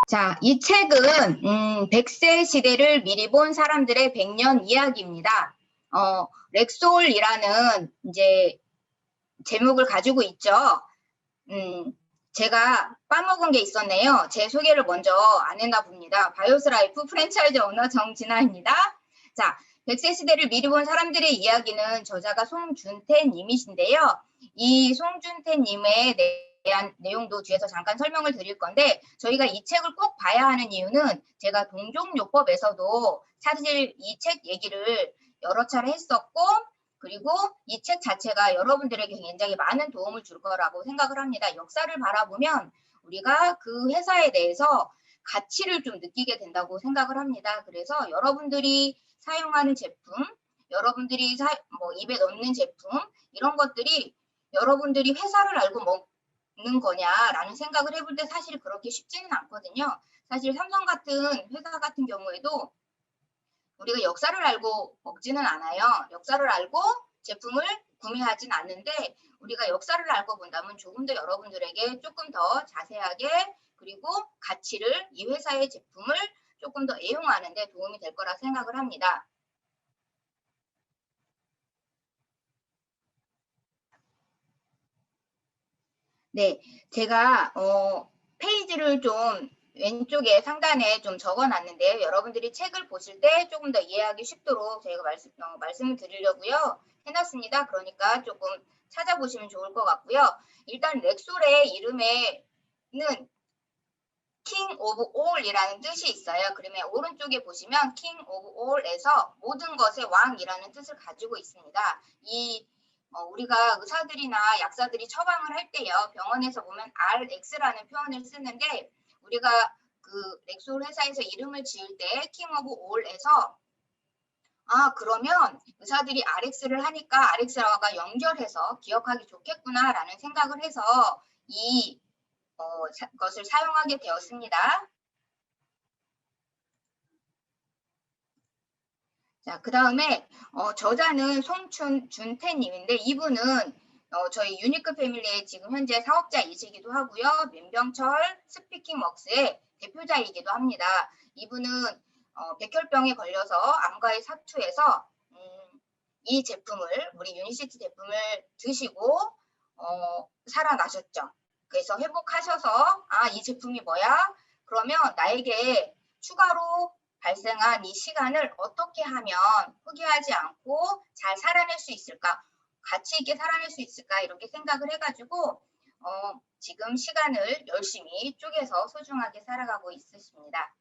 자, 이 책은 100세 시대를 미리 본 사람들의 100년 이야기입니다. 렉솔이라는 이제 제목을 가지고 있죠. 제가 빠먹은 게 있었네요. 제 소개를 먼저 안 했나 봅니다. 바이오스라이프 프랜차이즈 오너 정진아입니다. 자, 100세 시대를 미리 본 사람들의 이야기는 저자가 송준태 님이신데요. 이 송준태 님에 대한 내용도 뒤에서 잠깐 설명을 드릴 건데, 저희가 이 책을 꼭 봐야 하는 이유는 제가 동종요법에서도 사실 이 책 얘기를 여러 차례 했었고, 그리고 이 책 자체가 여러분들에게 굉장히 많은 도움을 줄 거라고 생각을 합니다. 역사를 바라보면 우리가 그 회사에 대해서 가치를 좀 느끼게 된다고 생각을 합니다. 그래서 여러분들이 사용하는 제품, 여러분들이 입에 넣는 제품, 이런 것들이 여러분들이 회사를 알고 먹는 거냐라는 생각을 해볼 때 사실 그렇게 쉽지는 않거든요. 사실 삼성 같은 회사 같은 경우에도 우리가 역사를 알고 먹지는 않아요. 역사를 알고 제품을 구매하진 않는데, 우리가 역사를 알고 본다면 조금 더 여러분들에게 조금 더 자세하게, 그리고 가치를, 이 회사의 제품을 조금 더 애용하는 데 도움이 될 거라 생각을 합니다. 네, 제가 페이지를 좀 왼쪽에 상단에 좀 적어놨는데요. 여러분들이 책을 보실 때 조금 더 이해하기 쉽도록 저희가 말씀을 드리려고요. 해놨습니다. 그러니까 조금 찾아보시면 좋을 것 같고요. 일단 렉솔의 이름에는 킹 오브 올이라는 뜻이 있어요. 그러면 오른쪽에 보시면 킹 오브 올에서 모든 것의 왕이라는 뜻을 가지고 있습니다. 우리가 의사들이나 약사들이 처방을 할 때요, 병원에서 보면 RX라는 표현을 쓰는데, 우리가 그 렉솔 회사에서 이름을 지을 때 킹 오브 올에서 그러면 의사들이 RX를 하니까 RX와 연결해서 기억하기 좋겠구나라는 생각을 해서 것을 사용하게 되었습니다. 자, 그 다음에 저자는 송준태님인데, 이분은 저희 유니크 패밀리의 지금 현재 사업자이시기도 하고요. 민병철 스피킹웍스의 대표자이기도 합니다. 이분은 백혈병에 걸려서 암과의 사투에서 이 제품을, 우리 유니시티 제품을 드시고 살아나셨죠. 그래서 회복하셔서 이 제품이 뭐야? 그러면 나에게 추가로 발생한 이 시간을 어떻게 하면 포기하지 않고 잘 살아낼 수 있을까? 가치 있게 살아낼 수 있을까? 이렇게 생각을 해가지고 지금 시간을 열심히 쪼개서 소중하게 살아가고 있으십니다.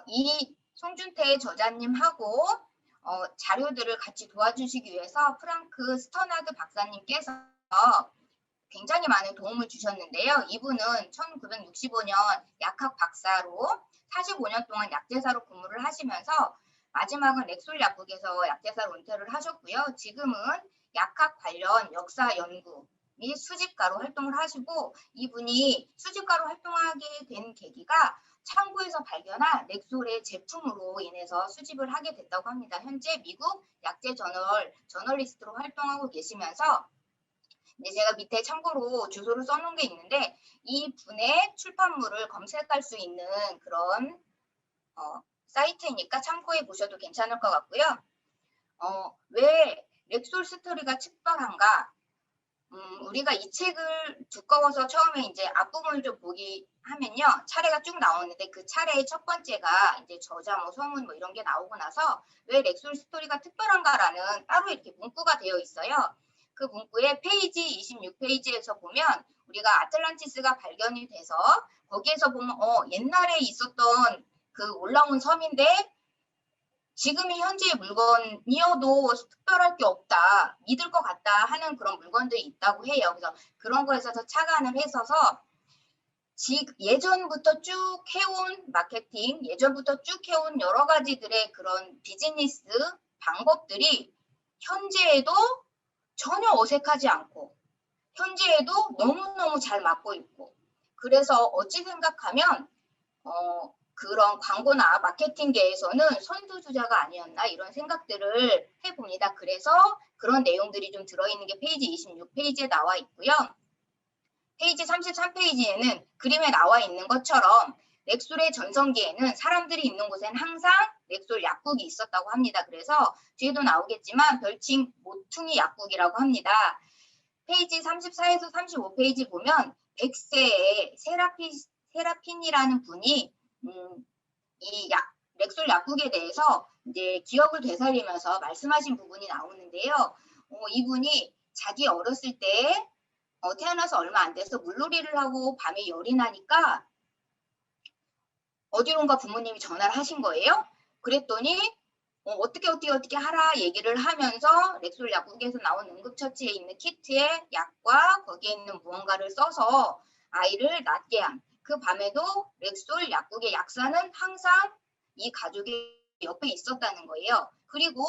이 송준태 저자님하고 자료들을 같이 도와주시기 위해서 프랑크 스터나드 박사님께서 굉장히 많은 도움을 주셨는데요. 이분은 1965년 약학 박사로 45년 동안 약제사로 근무를 하시면서 마지막은 렉솔 약국에서 약제사로 은퇴를 하셨고요. 지금은 약학 관련 역사 연구 및 수집가로 활동을 하시고, 이분이 수집가로 활동하게 된 계기가 창고에서 발견한 렉솔의 제품으로 인해서 수집을 하게 됐다고 합니다. 현재 미국 약제 저널리스트로 활동하고 계시면서, 이제 제가 밑에 참고로 주소를 써놓은 게 있는데, 이 분의 출판물을 검색할 수 있는 그런 사이트이니까 참고해 보셔도 괜찮을 것 같고요. 왜 렉솔 스토리가 특별한가? 우리가 이 책을 두꺼워서 처음에 이제 앞부분을 좀 보기 하면요, 차례가 쭉 나오는데 그 차례의 첫 번째가 이제 저자 소문 이런 게 나오고 나서 왜 렉솔 스토리가 특별한가라는 따로 이렇게 문구가 되어 있어요. 그 문구에 페이지 26페이지에서 보면 우리가 아틀란티스가 발견이 돼서 거기에서 보면 옛날에 있었던 그 올라온 섬인데 지금이 현재의 물건이어도 특별할 게 없다, 믿을 것 같다 하는 그런 물건들이 있다고 해요. 그래서 그런 거에서 착안을 했어서 예전부터 쭉 해온 마케팅, 예전부터 쭉 해온 여러 가지들의 그런 비즈니스 방법들이 현재에도 전혀 어색하지 않고 현재에도 너무너무 잘 맞고 있고, 그래서 어찌 생각하면 그런 광고나 마케팅계에서는 선두주자가 아니었나 이런 생각들을 해봅니다. 그래서 그런 내용들이 좀 들어있는 게 페이지 26페이지에 나와 있고요. 페이지 33페이지에는 그림에 나와 있는 것처럼 렉솔의 전성기에는 사람들이 있는 곳엔 항상 렉솔 약국이 있었다고 합니다. 그래서 뒤에도 나오겠지만 별칭 모퉁이 약국이라고 합니다. 페이지 34에서 35페이지 보면 100세의 세라핀이라는 분이 이 렉솔 약국에 대해서 이제 기억을 되살리면서 말씀하신 부분이 나오는데요. 이분이 자기 어렸을 때 태어나서 얼마 안 돼서 물놀이를 하고 밤에 열이 나니까 어디론가 부모님이 전화를 하신 거예요. 그랬더니 어떻게 하라 얘기를 하면서 렉솔 약국에서 나온 응급처치에 있는 키트에 약과 거기에 있는 무언가를 써서 아이를 낫게 한. 그 밤에도 렉솔 약국의 약사는 항상 이 가족의 옆에 있었다는 거예요. 그리고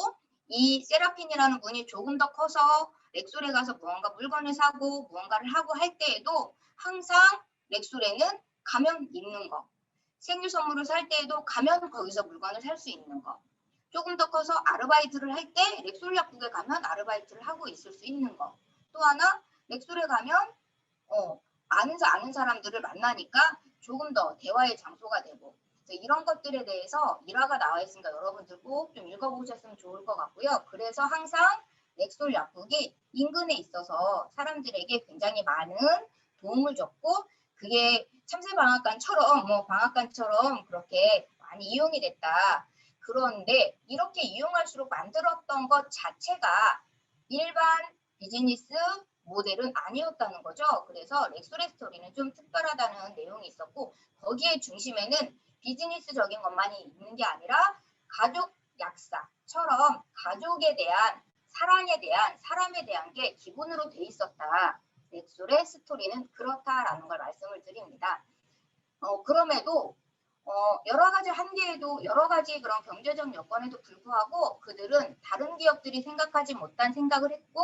이 세라핀이라는 분이 조금 더 커서 렉솔에 가서 무언가 물건을 사고 무언가를 하고 할 때에도 항상 렉솔에는 가면 있는 거. 생일 선물을 살 때에도 가면 거기서 물건을 살 수 있는 거. 조금 더 커서 아르바이트를 할 때 렉솔 약국에 가면 아르바이트를 하고 있을 수 있는 거. 또 하나 렉솔에 가면 아는 사람들을 만나니까 조금 더 대화의 장소가 되고 이런 것들에 대해서 일화가 나와 있으니까 여러분들 꼭 좀 읽어보셨으면 좋을 것 같고요. 그래서 항상 렉솔 약국이 인근에 있어서 사람들에게 굉장히 많은 도움을 줬고 그게 참새방앗간처럼 방앗간처럼 그렇게 많이 이용이 됐다. 그런데 이렇게 이용할수록 만들었던 것 자체가 일반 비즈니스 모델은 아니었다는 거죠. 그래서 렉솔의 스토리는 좀 특별하다는 내용이 있었고 거기에 중심에는 비즈니스적인 것만이 있는 게 아니라 가족 약사처럼 가족에 대한 사랑에 대한 사람에 대한 게 기본으로 돼 있었다. 렉솔의 스토리는 그렇다라는 걸 말씀을 드립니다. 그럼에도 여러 가지 한계에도 여러 가지 그런 경제적 여건에도 불구하고 그들은 다른 기업들이 생각하지 못한 생각을 했고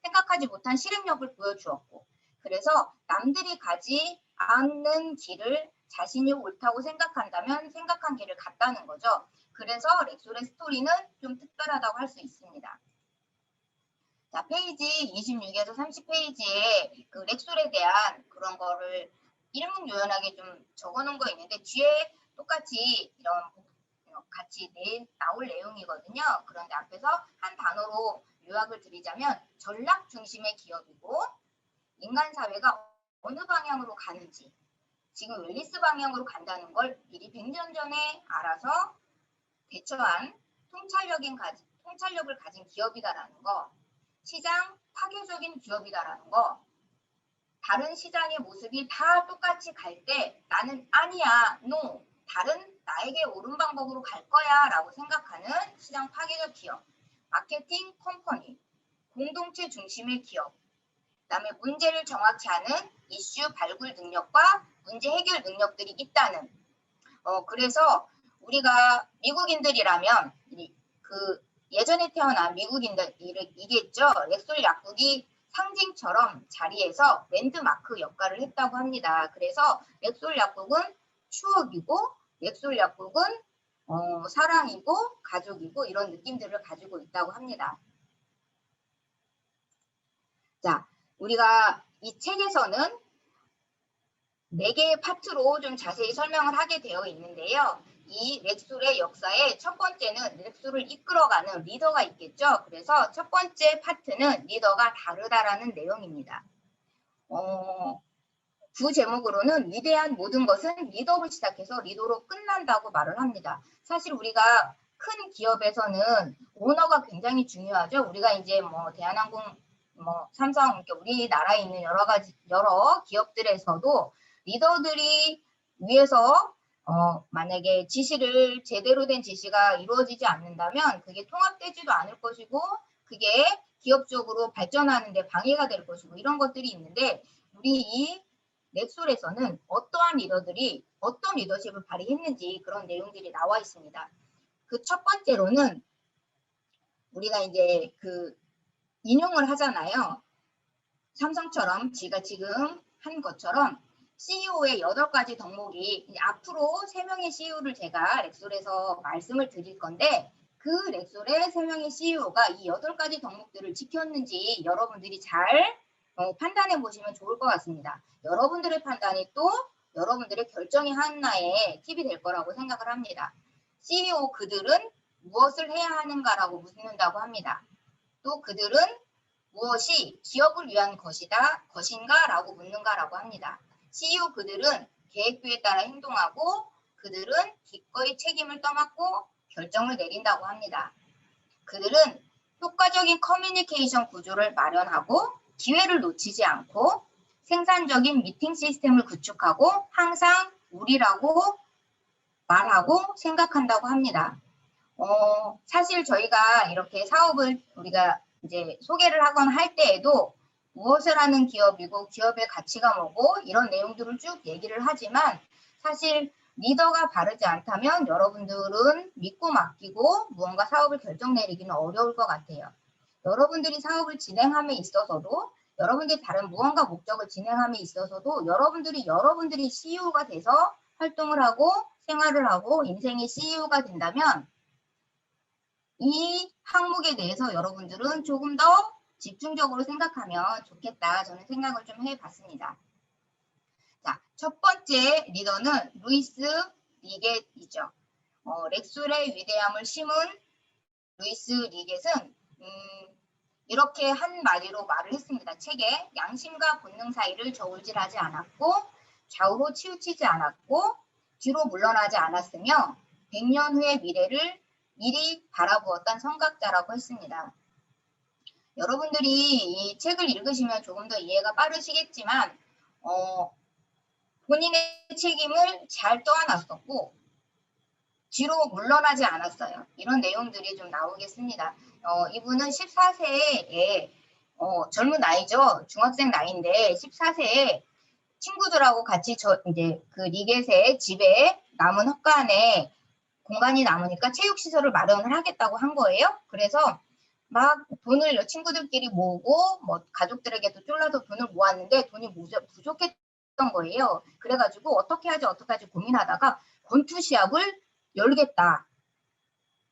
생각하지 못한 실행력을 보여주었고 그래서 남들이 가지 않는 길을 자신이 옳다고 생각한다면 생각한 길을 갔다는 거죠. 그래서 렉솔의 스토리는 좀 특별하다고 할 수 있습니다. 자, 페이지 26에서 30페이지에 그 렉솔에 대한 그런 거를 일목요연하게 좀 적어놓은 거 있는데 뒤에 똑같이 이런 같이 나올 내용이거든요. 그런데 앞에서 한 단어로 요약을 드리자면 전략 중심의 기업이고 인간 사회가 어느 방향으로 가는지 지금 웰리스 방향으로 간다는 걸 미리 100년 전에 알아서 대처한 통찰력을 가진 기업이다라는 거, 시장 파괴적인 기업이다라는 거, 다른 시장의 모습이 다 똑같이 갈 때 나는 아니야, no, 다른 나에게 옳은 방법으로 갈 거야 라고 생각하는 시장 파괴적 기업, 마케팅 컴퍼니, 공동체 중심의 기업, 그다음에 문제를 정확히 아는 이슈 발굴 능력과 문제 해결 능력들이 있다는 그래서 우리가 미국인들이라면 그 예전에 태어난 미국인들이겠죠. 렉솔 약국이 상징처럼 자리에서 랜드마크 역할을 했다고 합니다. 그래서 렉솔 약국은 추억이고 렉솔 약국은 사랑이고 가족이고 이런 느낌들을 가지고 있다고 합니다. 자, 우리가 이 책에서는 4개의 파트로 좀 자세히 설명을 하게 되어 있는데요. 이 렉솔의 역사의 첫 번째는 렉솔을 이끌어가는 리더가 있겠죠. 그래서 첫 번째 파트는 리더가 다르다라는 내용입니다. 부 제목으로는 위대한 모든 것은 리더로 시작해서 리더로 끝난다고 말을 합니다. 사실 우리가 큰 기업에서는 오너가 굉장히 중요하죠. 우리가 이제 대한항공, 삼성, 우리나라에 있는 여러 기업들에서도 리더들이 위에서 만약에 제대로 된 지시가 이루어지지 않는다면 그게 통합되지도 않을 것이고 그게 기업적으로 발전하는 데 방해가 될 것이고 이런 것들이 있는데 우리 이 렉솔에서는 어떠한 리더들이 어떤 리더십을 발휘했는지 그런 내용들이 나와 있습니다. 그 첫 번째로는 우리가 이제 인용을 하잖아요. 삼성처럼 지가 지금 한 것처럼 CEO의 8가지 덕목이 앞으로 3명의 CEO를 제가 렉솔에서 말씀을 드릴 건데 그 렉솔의 3명의 CEO가 이 8가지 덕목들을 지켰는지 여러분들이 잘 판단해 보시면 좋을 것 같습니다. 여러분들의 판단이 또 여러분들의 결정이 하나의 팁이 될 거라고 생각을 합니다. CEO 그들은 무엇을 해야 하는가라고 묻는다고 합니다. 또 그들은 무엇이 기업을 위한 것인가 라고 묻는가라고 합니다. CEO 그들은 계획표에 따라 행동하고 그들은 기꺼이 책임을 떠맡고 결정을 내린다고 합니다. 그들은 효과적인 커뮤니케이션 구조를 마련하고 기회를 놓치지 않고 생산적인 미팅 시스템을 구축하고 항상 우리라고 말하고 생각한다고 합니다. 사실 저희가 이렇게 사업을 우리가 이제 소개를 하거나 할 때에도 무엇을 하는 기업이고 기업의 가치가 뭐고 이런 내용들을 쭉 얘기를 하지만 사실 리더가 바르지 않다면 여러분들은 믿고 맡기고 무언가 사업을 결정 내리기는 어려울 것 같아요. 여러분들이 사업을 진행함에 있어서도 여러분들이 다른 무언가 목적을 진행함에 있어서도 여러분들이 CEO가 돼서 활동을 하고 생활을 하고 인생의 CEO가 된다면 이 항목에 대해서 여러분들은 조금 더 집중적으로 생각하면 좋겠다. 저는 생각을 좀 해봤습니다. 자, 첫 번째 리더는 루이스 리겟이죠. 렉술의 위대함을 심은 루이스 리겟은 이렇게 한마디로 말을 했습니다. 책에 양심과 본능 사이를 저울질하지 않았고 좌우로 치우치지 않았고 뒤로 물러나지 않았으며 100년 후의 미래를 미리 바라보았던 선각자라고 했습니다. 여러분들이 이 책을 읽으시면 조금 더 이해가 빠르시겠지만 본인의 책임을 잘 떠안았었고 뒤로 물러나지 않았어요. 이런 내용들이 좀 나오겠습니다. 이분은 14세에 젊은 나이죠. 중학생 나이인데 14세에 친구들하고 같이 이제 그 리겟의 집에 남은 헛간에 공간이 남으니까 체육시설을 마련을 하겠다고 한 거예요. 그래서 막 돈을 친구들끼리 모으고 뭐 가족들에게도 쫄라서 돈을 모았는데 돈이 부족했던 거예요. 그래가지고 어떻게 하지 고민하다가 권투 시합을 열겠다.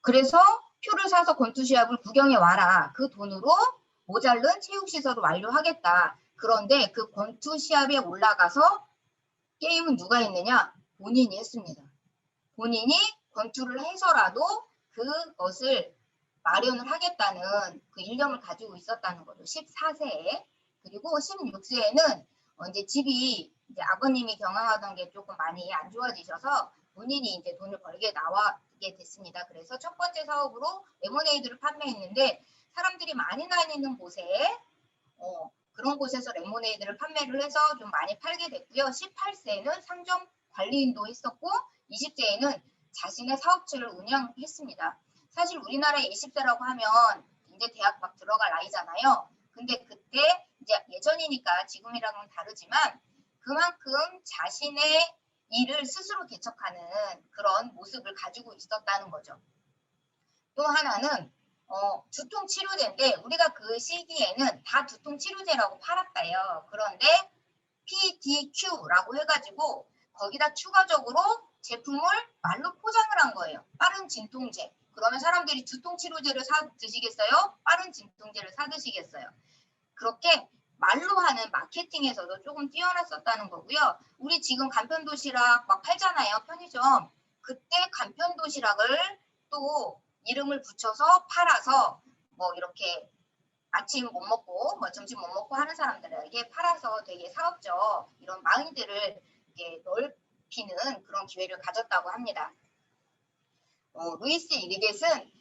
그래서 표를 사서 권투 시합을 구경해 와라. 그 돈으로 모자른 체육시설을 완료하겠다. 그런데 그 권투 시합에 올라가서 게임은 누가 했느냐? 본인이 했습니다. 본인이 권투를 해서라도 그것을 마련을 하겠다는 그 일념을 가지고 있었다는 거죠. 14세에. 그리고 16세에는 이제 집이 이제 아버님이 경영하던 게 조금 많이 안 좋아지셔서 본인이 이제 돈을 벌게 나와게 됐습니다. 그래서 첫 번째 사업으로 레모네이드를 판매했는데 사람들이 많이 다니는 곳에 그런 곳에서 레모네이드를 판매를 해서 좀 많이 팔게 됐고요. 18세에는 상점 관리인도 했었고 20세에는 자신의 사업체를 운영했습니다. 사실 우리나라에 20세라고 하면 이제 대학 막 들어갈 나이잖아요. 근데 그때 이제 예전이니까 지금이랑은 다르지만 그만큼 자신의 일을 스스로 개척하는 그런 모습을 가지고 있었다는 거죠. 또 하나는 두통치료제인데 우리가 그 시기에는 다 두통치료제라고 팔았다요. 그런데 PDQ라고 해가지고 거기다 추가적으로 제품을 말로 포장을 한 거예요. 빠른 진통제. 그러면 사람들이 두통치료제를 사 드시겠어요? 빠른 진통제를 사 드시겠어요? 그렇게 말로 하는 마케팅에서도 조금 뛰어났었다는 거고요. 우리 지금 간편도시락 막 팔잖아요. 편의점. 그때 간편도시락을 또 이름을 붙여서 팔아서 뭐 이렇게 아침 못 먹고 뭐 점심 못 먹고 하는 사람들에게 팔아서 되게 사업적 이런 마인드를 이렇게 넓히는 그런 기회를 가졌다고 합니다. 루이스 리겟은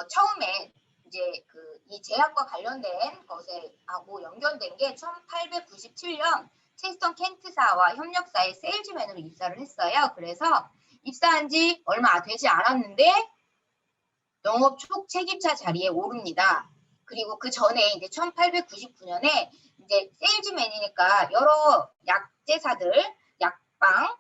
처음에 이제 이 제약과 관련된 것에 하고 연결된 게 1897년 체스턴 켄트사와 협력사의 세일즈맨으로 입사를 했어요. 그래서 입사한 지 얼마 되지 않았는데 영업 총책임자 자리에 오릅니다. 그리고 그 전에 이제 1899년에 이제 세일즈맨이니까 여러 약제사들, 약방,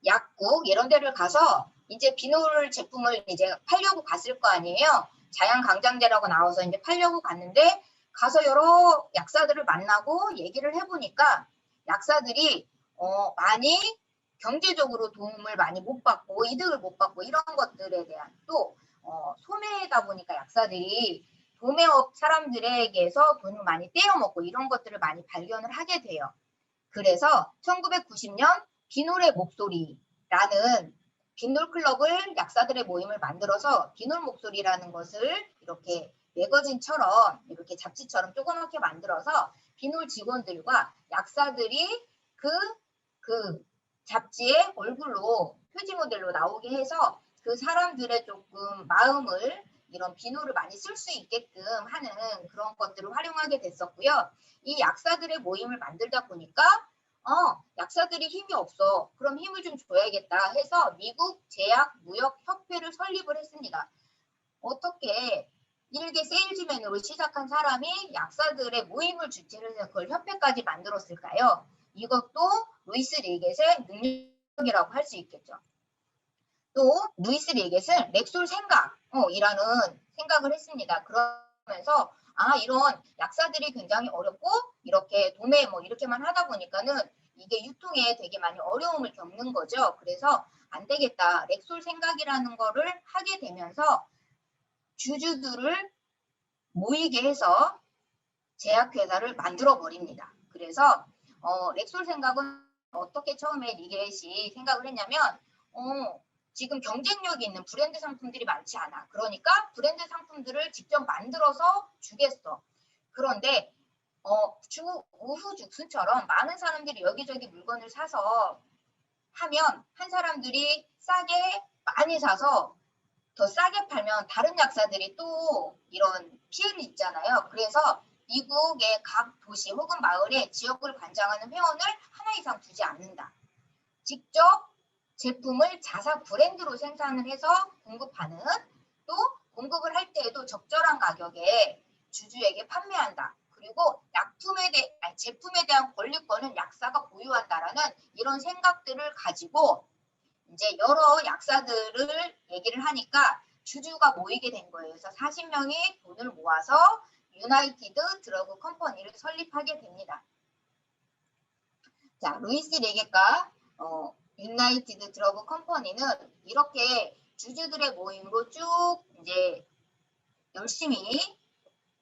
약국 이런 데를 가서 이제 비누 제품을 이제 팔려고 갔을 거 아니에요. 자양강장제라고 나와서 이제 팔려고 갔는데 가서 여러 약사들을 만나고 얘기를 해보니까 약사들이 많이 경제적으로 도움을 많이 못 받고 이득을 못 받고 이런 것들에 대한 또 소매다 보니까 약사들이 도매업 사람들에게서 돈을 많이 떼어먹고 이런 것들을 많이 발견을 하게 돼요. 그래서 1990년 비놀의 목소리라는 빈놀 클럽을 약사들의 모임을 만들어서 빈놀 목소리라는 것을 이렇게 매거진처럼 이렇게 잡지처럼 조그맣게 만들어서 빈놀 직원들과 약사들이 그 잡지의 얼굴로 표지 모델로 나오게 해서 그 사람들의 조금 마음을 이런 비놀을 많이 쓸 수 있게끔 하는 그런 것들을 활용하게 됐었고요. 이 약사들의 모임을 만들다 보니까 약사들이 힘이 없어. 그럼 힘을 좀 줘야겠다 해서 미국 제약무역협회를 설립을 했습니다. 어떻게 일개 세일즈맨으로 시작한 사람이 약사들의 모임을 주최를 해서 그걸 협회까지 만들었을까요? 이것도 루이스 리겟의 능력이라고 할 수 있겠죠. 또 루이스 리겟은 렉솔 생각이라는 생각을 했습니다. 그러면서 이런 약사들이 굉장히 어렵고 이렇게 도매 이렇게만 하다 보니까는 이게 유통에 되게 많이 어려움을 겪는 거죠. 그래서 안 되겠다. 렉솔 생각이라는 거를 하게 되면서 주주들을 모이게 해서 제약회사를 만들어 버립니다. 그래서 렉솔 생각은 어떻게 처음에 리겟이 생각을 했냐면 지금 경쟁력이 있는 브랜드 상품들이 많지 않아. 그러니까 브랜드 상품들을 직접 만들어서 주겠어. 그런데 우후죽순처럼 많은 사람들이 여기저기 물건을 사서 하면 한 사람들이 싸게 많이 사서 더 싸게 팔면 다른 약사들이 또 이런 피해를 입잖아요. 그래서 미국의 각 도시 혹은 마을에 지역을 관장하는 회원을 하나 이상 두지 않는다. 직접 제품을 자사 브랜드로 생산을 해서 공급하는, 또 공급을 할 때에도 적절한 가격에 주주에게 판매한다. 그리고 제품에 대한 권리권은 약사가 보유한다라는 이런 생각들을 가지고 이제 여러 약사들을 얘기를 하니까 주주가 모이게 된 거예요. 그래서 40명이 돈을 모아서 유나이티드 드러그 컴퍼니를 설립하게 됩니다. 자, 루이스 리겟과 유나이티드 드러그 컴퍼니는 이렇게 주주들의 모임으로 쭉 이제 열심히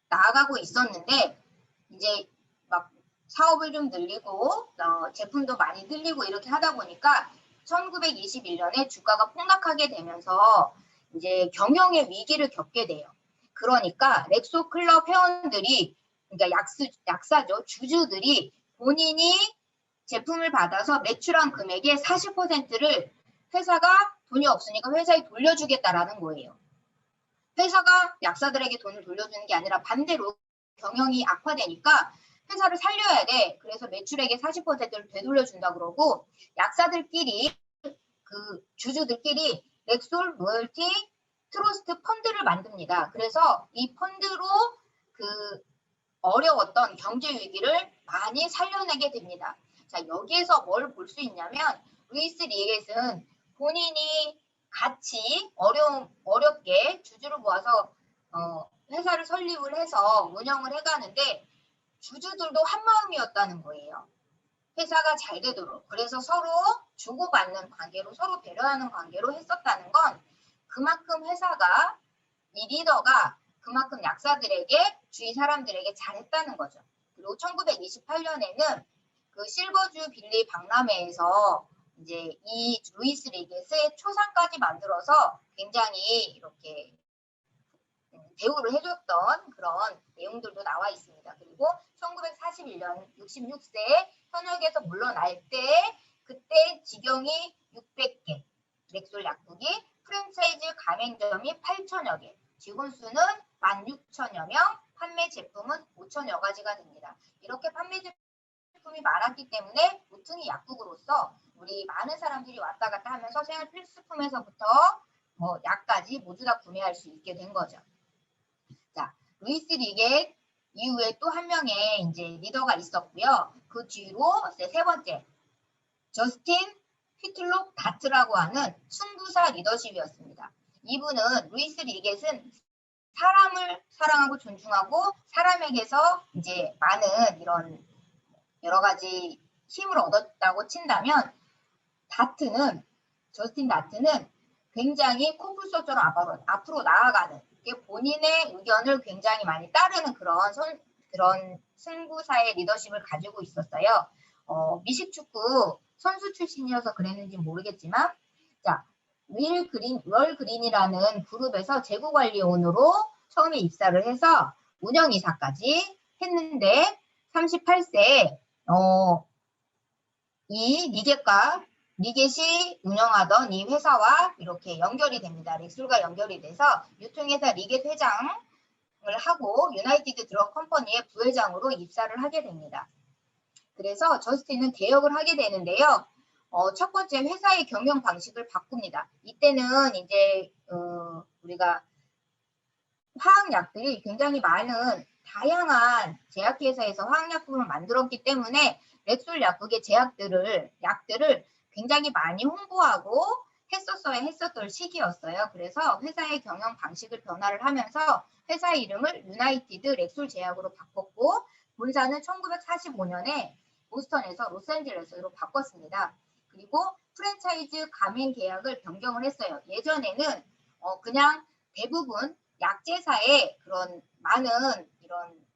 나아가고 있었는데 이제 막 사업을 좀 늘리고 제품도 많이 늘리고 이렇게 하다 보니까 1921년에 주가가 폭락하게 되면서 이제 경영의 위기를 겪게 돼요. 그러니까 렉소 클럽 회원들이 그러니까 약사죠. 주주들이 본인이 제품을 받아서 매출한 금액의 40%를 회사가 돈이 없으니까 회사에 돌려주겠다라는 거예요. 회사가 약사들에게 돈을 돌려주는 게 아니라 반대로 경영이 악화되니까 회사를 살려야 돼. 그래서 매출액의 40%를 되돌려준다 그러고 약사들끼리 그 주주들끼리 렉솔 로열티 트러스트 펀드를 만듭니다. 그래서 이 펀드로 그 어려웠던 경제 위기를 많이 살려내게 됩니다. 자, 여기에서 뭘 볼 수 있냐면 루이스 리겟은 본인이 같이 어렵게 주주를 모아서 회사를 설립을 해서 운영을 해가는데 주주들도 한마음이었다는 거예요. 회사가 잘 되도록. 그래서 서로 주고받는 관계로 서로 배려하는 관계로 했었다는 건 그만큼 회사가 이 리더가 그만큼 약사들에게 주위 사람들에게 잘했다는 거죠. 그리고 1928년에는 그 실버주 빌리 박람회에서 이제 이 루이스 리겟의 초상까지 만들어서 굉장히 이렇게 대우를 해줬던 그런 내용들도 나와 있습니다. 그리고 1941년 66세 현역에서 물러날 때 그때 직영이 600개, 렉솔 약국이 프랜차이즈 가맹점이 8천여 개, 직원 수는 16,000여 명, 판매 제품은 5천여 가지가 됩니다. 이렇게 판매 제품이 많았기 때문에 보통이 약국으로서 우리 많은 사람들이 왔다 갔다 하면서 생활 필수품에서부터 약까지 모두 다 구매할 수 있게 된 거죠. 자, 루이스 리겟 이후에 또 한 명의 이제 리더가 있었고요. 그 뒤로 세 번째 저스틴 휘틀록 다트라고 하는 순구사 리더십이었습니다. 이분은 루이스 리겟은 사람을 사랑하고 존중하고 사람에게서 이제 많은 이런 여러 가지 힘을 얻었다고 친다면 저스틴 다트는 굉장히 콤플서처럼 앞으로 나아가는 본인의 의견을 굉장히 많이 따르는 그런 승부사의 리더십을 가지고 있었어요. 미식축구 선수 출신이어서 그랬는지 모르겠지만, 자, 월 그린이라는 그룹에서 재구관리원으로 처음에 입사를 해서 운영이사까지 했는데 38세에 이 리겟이 운영하던 이 회사와 이렇게 연결이 됩니다. 렉솔과 연결이 돼서 유통회사 리겟 회장을 하고 유나이티드 드럭 컴퍼니의 부회장으로 입사를 하게 됩니다. 그래서 저스틴은 개혁을 하게 되는데요. 첫 번째 회사의 경영 방식을 바꿉니다. 이때는 이제 우리가 화학약들이 굉장히 많은 다양한 제약회사에서 화학약품을 만들었기 때문에 렉솔 약국의 약들을 굉장히 많이 홍보하고 했었던 시기였어요. 그래서 회사의 경영 방식을 변화를 하면서 회사의 이름을 유나이티드 렉솔 제약으로 바꿨고 본사는 1945년에 보스턴에서 로스앤젤레스로 바꿨습니다. 그리고 프랜차이즈 가맹 계약을 변경을 했어요. 예전에는 그냥 대부분 약제사에 그런 많은 이런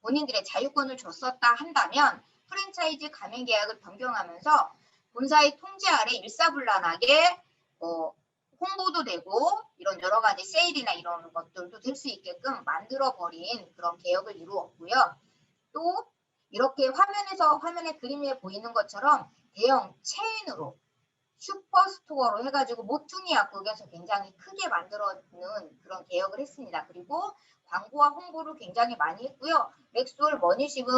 본인들의 자유권을 줬었다 한다면 프랜차이즈 가맹 계약을 변경하면서 본사의 통제 아래 일사불란하게 홍보도 되고 이런 여러 가지 세일이나 이런 것들도 될 수 있게끔 만들어버린 그런 개혁을 이루었고요. 또 이렇게 화면에 그림 위에 보이는 것처럼 대형 체인으로 슈퍼스토어로 해가지고 모퉁이 약국에서 굉장히 크게 만들어는 그런 개혁을 했습니다. 그리고 광고와 홍보를 굉장히 많이 했고요. 렉솔 머니십은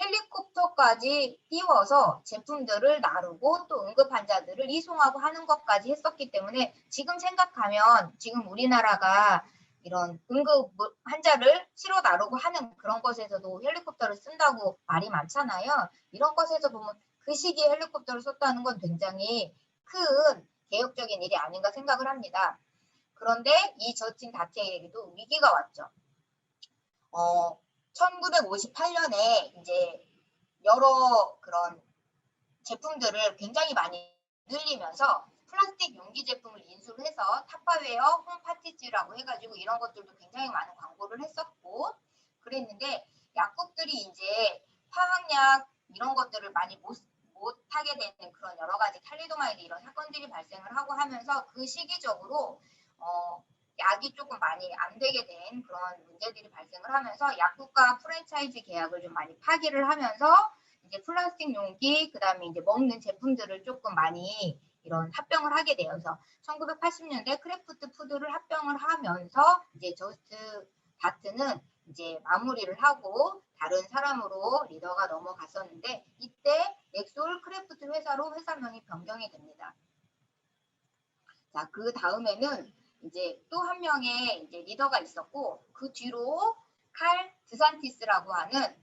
헬리콥터까지 띄워서 제품들을 나르고 또 응급 환자들을 이송하고 하는 것까지 했었기 때문에 지금 생각하면 지금 우리나라가 이런 응급 환자를 실어 나르고 하는 그런 것에서도 헬리콥터를 쓴다고 말이 많잖아요. 이런 것에서 보면 그 시기에 헬리콥터를 썼다는 건 굉장히 큰 개혁적인 일이 아닌가 생각을 합니다. 그런데 이 저스틴 다트에게도 위기가 왔죠. 1958년에 이제 여러 그런 제품들을 굉장히 많이 늘리면서 플라스틱 용기 제품을 인수를 해서 타파웨어, 홈파티즈라고 해가지고 이런 것들도 굉장히 많은 광고를 했었고 그랬는데 약국들이 이제 화학약 이런 것들을 많이 못하게 되는 그런 여러 가지 탈리도마이드 이런 사건들이 발생을 하고 하면서 그 시기적으로 약이 조금 많이 안 되게 된 그런 문제들이 발생을 하면서 약국과 프랜차이즈 계약을 좀 많이 파기를 하면서 이제 플라스틱 용기 그다음에 이제 먹는 제품들을 조금 많이 이런 합병을 하게 되어서 1980년대 크래프트 푸드를 합병을 하면서 이제 저스트 다트는 이제 마무리를 하고 다른 사람으로 리더가 넘어갔었는데 이때 렉솔 크래프트 회사로 회사명이 변경이 됩니다. 자, 그 다음에는 이제 또 한 명의 이제 리더가 있었고 그 뒤로 칼 드산티스라고 하는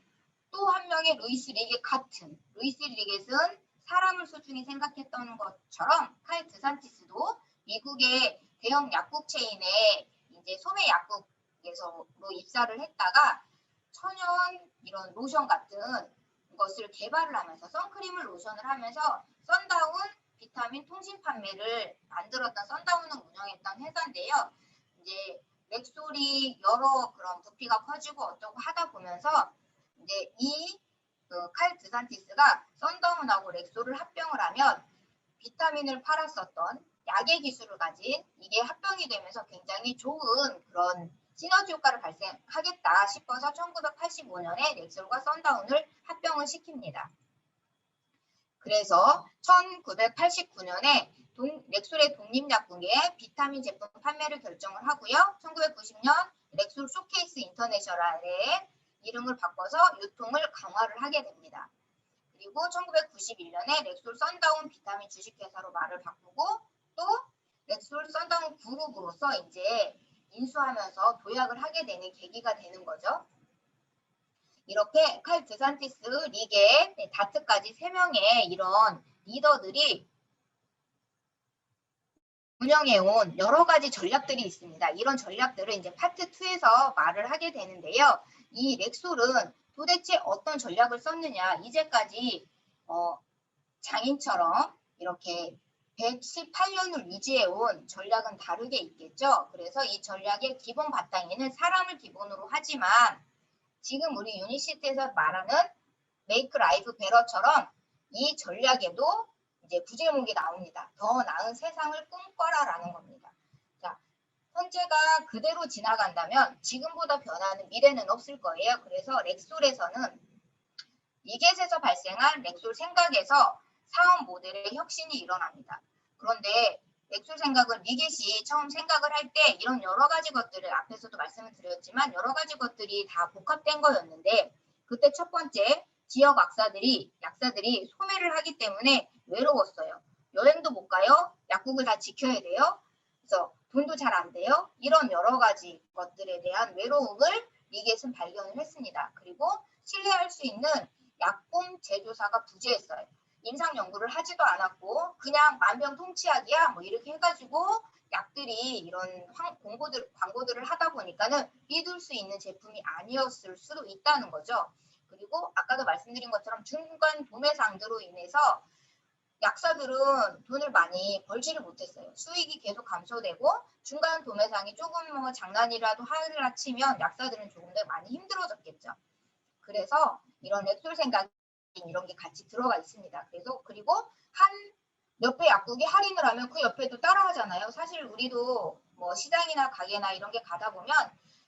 또 한 명의 루이스 리겟 같은 루이스 리겟은 사람을 소중히 생각했던 것처럼 칼 드산티스도 미국의 대형 약국 체인에 이제 소매 약국에서로 입사를 했다가 천연 이런 로션 같은 것을 개발을 하면서 선크림을 로션을 하면서 썬다운 비타민 통신 판매를 만들었던 썬다운을 운영했던 회사인데요. 이제 렉솔이 여러 그런 부피가 커지고 어쩌고 하다 보면서 이제 칼 드산티스가 썬다운하고 렉솔을 합병을 하면 비타민을 팔았었던 약의 기술을 가진 이게 합병이 되면서 굉장히 좋은 그런 시너지 효과를 발생하겠다 싶어서 1985년에 렉솔과 썬다운을 합병을 시킵니다. 그래서 1989년에 렉솔의 독립약국에 비타민 제품 판매를 결정을 하고요. 1990년 렉솔 쇼케이스 인터내셔널의 이름을 바꿔서 유통을 강화를 하게 됩니다. 그리고 1991년에 렉솔 썬다운 비타민 주식회사로 말을 바꾸고 또 렉솔 썬다운 그룹으로서 이제 인수하면서 도약을 하게 되는 계기가 되는 거죠. 이렇게 칼 드산티스, 리겟, 다트까지 3명의 이런 리더들이 운영해온 여러 가지 전략들이 있습니다. 이런 전략들을 이제 파트 2에서 말을 하게 되는데요. 이 렉솔은 도대체 어떤 전략을 썼느냐. 이제까지 장인처럼 이렇게 118년을 유지해온 전략은 다르게 있겠죠. 그래서 이 전략의 기본 바탕에는 사람을 기본으로 하지만 지금 우리 유니시티에서 말하는 메이크 라이프 베러처럼 이 전략에도 이제 부제목이 나옵니다. 더 나은 세상을 꿈꿔라라는 겁니다. 자, 현재가 그대로 지나간다면 지금보다 변하는 미래는 없을 거예요. 그래서 렉솔에서는 리겟에서 발생한 렉솔 생각에서 사업 모델의 혁신이 일어납니다. 그런데 렉솔 생각은 리겟이 처음 생각을 할 때 이런 여러 가지 것들을 앞에서도 말씀을 드렸지만 여러 가지 것들이 다 복합된 거였는데 그때 첫 번째 지역 약사들이 소매를 하기 때문에 외로웠어요. 여행도 못 가요. 약국을 다 지켜야 돼요. 그래서 돈도 잘 안 돼요. 이런 여러 가지 것들에 대한 외로움을 리겟은 발견을 했습니다. 그리고 신뢰할 수 있는 약품 제조사가 부재했어요. 임상 연구를 하지도 않았고 그냥 만병통치약이야 뭐 이렇게 해가지고 약들이 이런 광고들을 하다 보니까는 믿을 수 있는 제품이 아니었을 수도 있다는 거죠. 그리고 아까도 말씀드린 것처럼 중간 도매상들로 인해서 약사들은 돈을 많이 벌지를 못했어요. 수익이 계속 감소되고 중간 도매상이 조금 뭐 장난이라도 하라 치면 약사들은 조금 더 많이 힘들어졌겠죠. 그래서 이런 렉솔 생각 이런 게 같이 들어가 있습니다. 그리고 한 옆에 약국이 할인을 하면 그 옆에도 따라하잖아요. 사실 우리도 뭐 시장이나 가게나 이런 게 가다 보면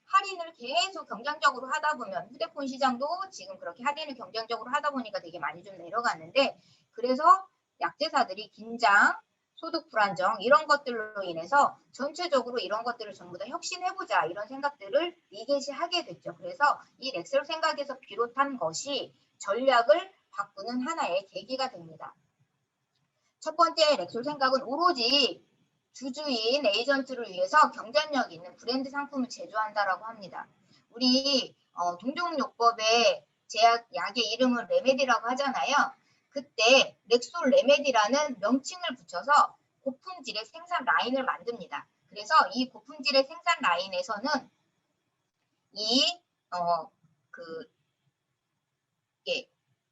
할인을 계속 경쟁적으로 하다 보면 휴대폰 시장도 지금 그렇게 할인을 경쟁적으로 하다 보니까 되게 많이 좀 내려가는데 그래서 약제사들이 긴장, 소득 불안정 이런 것들로 인해서 전체적으로 이런 것들을 전부 다 혁신해보자 이런 생각들을 리겟이 하게 됐죠. 그래서 이 렉솔 생각에서 비롯한 것이 전략을 바꾸는 하나의 계기가 됩니다. 첫 번째 렉솔 생각은 오로지 주주인 에이전트를 위해서 경쟁력 있는 브랜드 상품을 제조한다라고 합니다. 우리 동종요법의 약의 이름은 레메디라고 하잖아요. 그때 렉솔 레메디라는 명칭을 붙여서 고품질의 생산 라인을 만듭니다. 그래서 이 고품질의 생산 라인에서는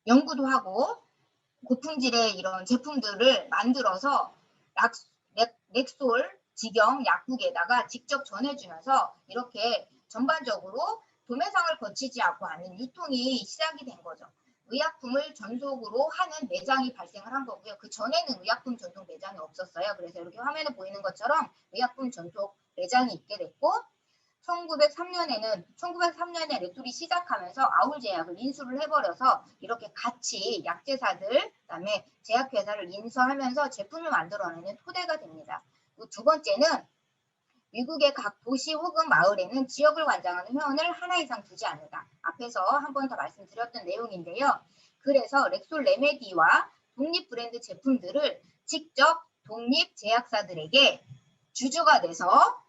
연구도 하고 고품질의 이런 제품들을 만들어서 렉솔 직영 약국에다가 직접 전해주면서 이렇게 전반적으로 도매상을 거치지 않고 하는 유통이 시작이 된 거죠. 의약품을 전속으로 하는 매장이 발생을 한 거고요. 그 전에는 의약품 전속 매장이 없었어요. 그래서 이렇게 화면에 보이는 것처럼 의약품 전속 매장이 있게 됐고 1903년에 렉솔이 시작하면서 아울제약을 인수를 해버려서 이렇게 같이 약제사들 그다음에 제약회사를 인수하면서 제품을 만들어내는 토대가 됩니다. 두 번째는 미국의 각 도시 혹은 마을에는 지역을 관장하는 회원을 하나 이상 두지 않는다. 앞에서 한 번 더 말씀드렸던 내용인데요. 그래서 렉솔 레메디와 독립 브랜드 제품들을 직접 독립 제약사들에게 주주가 돼서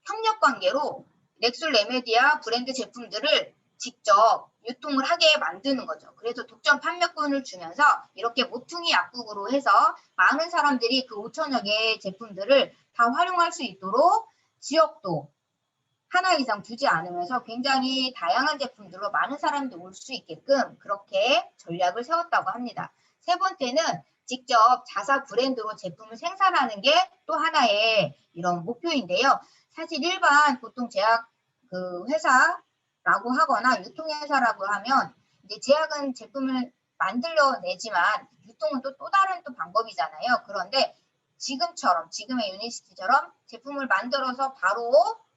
협력관계로 렉솔 레메디아 브랜드 제품들을 직접 유통을 하게 만드는 거죠. 그래서 독점 판매권을 주면서 이렇게 모퉁이 약국으로 해서 많은 사람들이 그 5천여 개의 제품들을 다 활용할 수 있도록 지역도 하나 이상 두지 않으면서 굉장히 다양한 제품들로 많은 사람들이 올 수 있게끔 그렇게 전략을 세웠다고 합니다. 세 번째는 직접 자사 브랜드로 제품을 생산하는 게 또 하나의 이런 목표인데요. 사실 일반 보통 제약 회사라고 하거나 유통회사라고 하면 이제 제약은 제품을 만들어내지만 유통은 또 다른 방법이잖아요. 그런데 지금의 유니시티처럼 제품을 만들어서 바로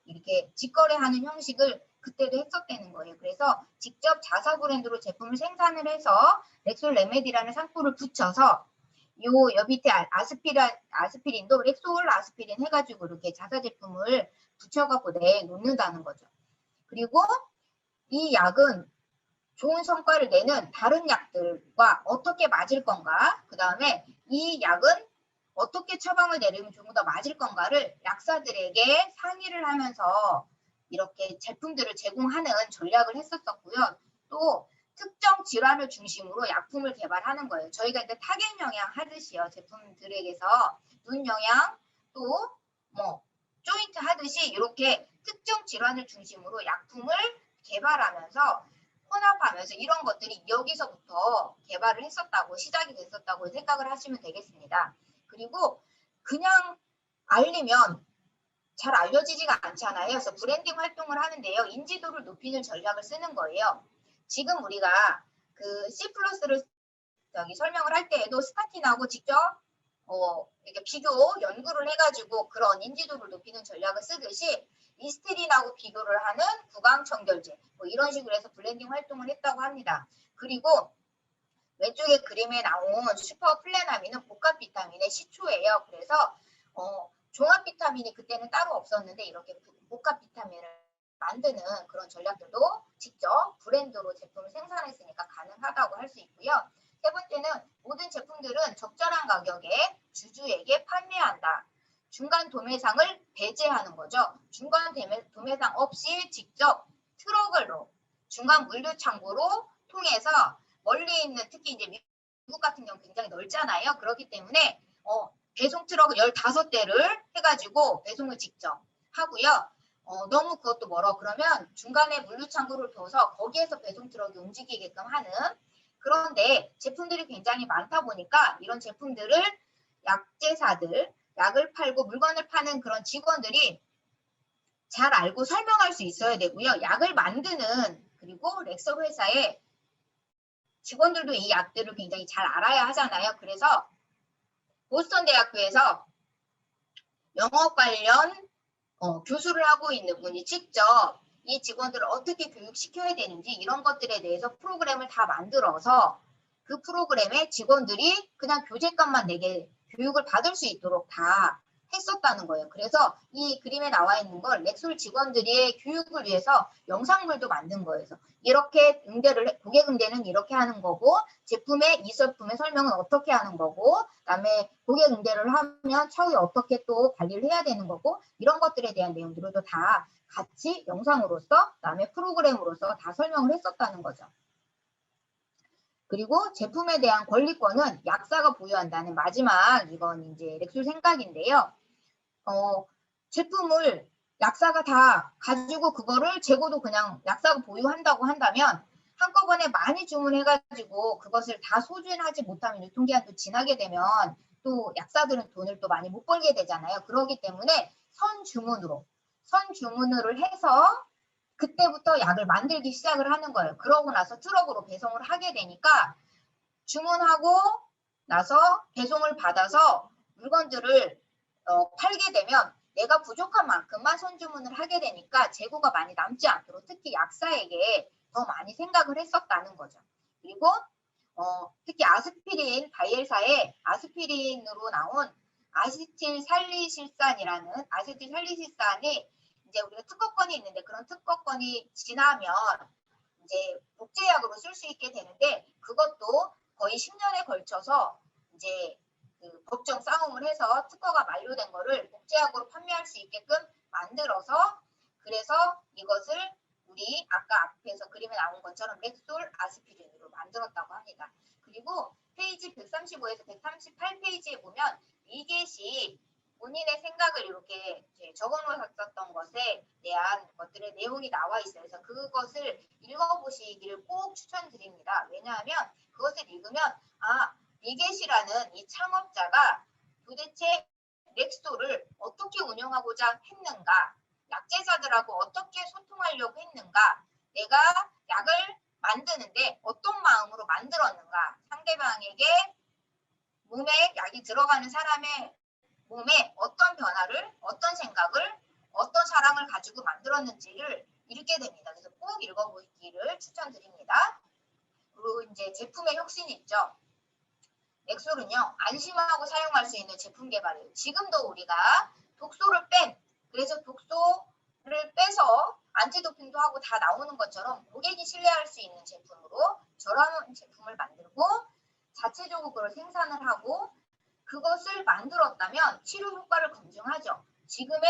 이렇게 직거래하는 형식을 그때도 했었다는 거예요. 그래서 직접 자사 브랜드로 제품을 생산을 해서 렉솔 레메디라는 상표를 붙여서 요 밑에 아스피린도 렉솔 아스피린 해가지고 이렇게 자사 제품을 붙여갖고 내놓는다는 거죠. 그리고 이 약은 좋은 성과를 내는 다른 약들과 어떻게 맞을 건가, 그 다음에 이 약은 어떻게 처방을 내리면 조금 더 맞을 건가를 약사들에게 상의를 하면서 이렇게 제품들을 제공하는 전략을 했었고요. 또 특정 질환을 중심으로 약품을 개발하는 거예요. 저희가 이제 타겟 영양 하듯이요. 제품들에게서 눈 영양 또 뭐 조인트 하듯이 이렇게 특정 질환을 중심으로 약품을 개발하면서 혼합하면서 이런 것들이 여기서부터 개발을 했었다고 시작이 됐었다고 생각을 하시면 되겠습니다. 그리고 그냥 알리면 잘 알려지지가 않잖아요. 그래서 브랜딩 활동을 하는데요. 인지도를 높이는 전략을 쓰는 거예요. 지금 우리가 그 C+를 설명을 할 때에도 스타틴하고 직접 이렇게 비교 연구를 해가지고 그런 인지도를 높이는 전략을 쓰듯이 리스테린하고 비교를 하는 구강청결제 뭐 이런 식으로 해서 블렌딩 활동을 했다고 합니다. 그리고 왼쪽에 그림에 나온 슈퍼플레나민은 복합 비타민의 시초예요. 그래서 종합 비타민이 그때는 따로 없었는데 이렇게 복합 비타민을 만드는 그런 전략들도 직접 브랜드로 제품을 생산했으니까 가능하다고 할 수 있고요. 세 번째는 모든 제품들은 적절한 가격에 주주에게 판매한다. 중간 도매상을 배제하는 거죠. 중간 도매상 없이 직접 트럭으로 중간 물류 창고로 통해서 멀리 있는 특히 이제 미국 같은 경우 굉장히 넓잖아요. 그렇기 때문에 배송 트럭을 15대를 해가지고 배송을 직접 하고요. 너무 그것도 멀어. 그러면 중간에 물류 창고를 둬서 거기에서 배송 트럭이 움직이게끔 하는 그런데 제품들이 굉장히 많다 보니까 이런 제품들을 약제사들, 약을 팔고 물건을 파는 그런 직원들이 잘 알고 설명할 수 있어야 되고요. 약을 만드는 그리고 렉서 회사의 직원들도 이 약들을 굉장히 잘 알아야 하잖아요. 그래서 보스턴 대학교에서 영업 관련 교수를 하고 있는 분이 직접 이 직원들을 어떻게 교육시켜야 되는지 이런 것들에 대해서 프로그램을 다 만들어서 그 프로그램에 직원들이 그냥 교재값만 내게 교육을 받을 수 있도록 다 했었다는 거예요. 그래서 이 그림에 나와 있는 걸 렉솔 직원들의 교육을 위해서 영상물도 만든 거예요. 그래서 이렇게 고객 응대는 이렇게 하는 거고 제품의 이 제품의 설명은 어떻게 하는 거고 그다음에 고객 응대를 하면 차후에 어떻게 또 관리를 해야 되는 거고 이런 것들에 대한 내용들도 다 같이 영상으로서 그다음에 프로그램으로서 다 설명을 했었다는 거죠. 그리고 제품에 대한 권리권은 약사가 보유한다는 마지막 이건 이제 렉솔 생각인데요. 제품을 약사가 다 가지고 그거를 재고도 그냥 약사가 보유한다고 한다면 한꺼번에 많이 주문해가지고 그것을 다 소진하지 못하면 유통기한도 지나게 되면 또 약사들은 돈을 또 많이 못 벌게 되잖아요. 그렇기 때문에 선주문으로 해서 그때부터 약을 만들기 시작을 하는 거예요. 그러고 나서 트럭으로 배송을 하게 되니까 주문하고 나서 배송을 받아서 물건들을 팔게 되면 내가 부족한 만큼만 선주문을 하게 되니까 재고가 많이 남지 않도록 특히 약사에게 더 많이 생각을 했었다는 거죠. 그리고 특히 아스피린 바이엘사의 아스피린으로 나온 아세틸살리실산이 이제 우리가 특허권이 있는데 그런 특허권이 지나면 이제 복제약으로 쓸 수 있게 되는데 그것도 거의 10년에 걸쳐서 이제 그 법정 싸움을 해서 특허가 만료된 거를 복제약으로 판매할 수 있게끔 만들어서 그래서 이것을 우리 아까 앞에서 그림에 나온 것처럼 렉솔 아스피린으로 만들었다고 합니다. 그리고 페이지 135에서 138페이지에 보면 이게시 본인의 생각을 이렇게 적어놓았었던 것에 대한 것들의 내용이 나와 있어요. 그래서 그것을 읽어보시기를 꼭 추천드립니다. 왜냐하면 그것을 읽으면 리겟이라는 이 창업자가 도대체 렉소를 어떻게 운영하고자 했는가, 약제사들하고 어떻게 소통하려고 했는가, 내가 약을 만드는데 어떤 마음으로 만들었는가, 상대방에게 몸에 약이 들어가는 사람의 몸에 어떤 변화를, 어떤 생각을, 어떤 사랑을 가지고 만들었는지를 읽게 됩니다. 그래서 꼭 읽어보기를 추천드립니다. 그리고 이제 제품의 혁신이 있죠. 렉솔은요, 안심하고 사용할 수 있는 제품 개발이에요. 지금도 우리가 그래서 독소를 빼서 안티도핑도 하고 다 나오는 것처럼 고객이 신뢰할 수 있는 제품으로 저렴한 제품을 만들고 자체적으로 그걸 생산을 하고 그것을 만들었다면 치료 효과를 검증하죠. 지금의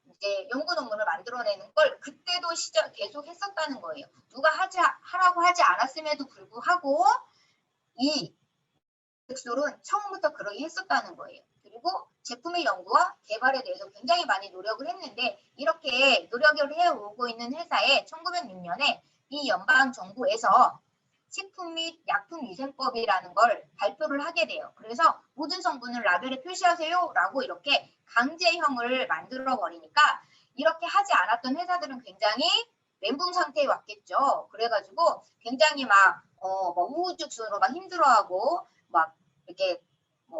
이제 연구 논문을 만들어내는 걸 그때도 계속 했었다는 거예요. 누가 하라고 하지 않았음에도 불구하고 이 렉솔은 처음부터 그러게 했었다는 거예요. 그리고 제품의 연구와 개발에 대해서 굉장히 많이 노력을 했는데 이렇게 노력을 해오고 있는 회사에 1906년에 미 연방정부에서 식품 및 약품위생법이라는 걸 발표를 하게 돼요. 그래서 모든 성분을 라벨에 표시하세요 라고 이렇게 강제형을 만들어 버리니까 이렇게 하지 않았던 회사들은 굉장히 멘붕 상태에 왔겠죠. 그래가지고 굉장히 막 우후죽순으로 막 힘들어하고 막 이렇게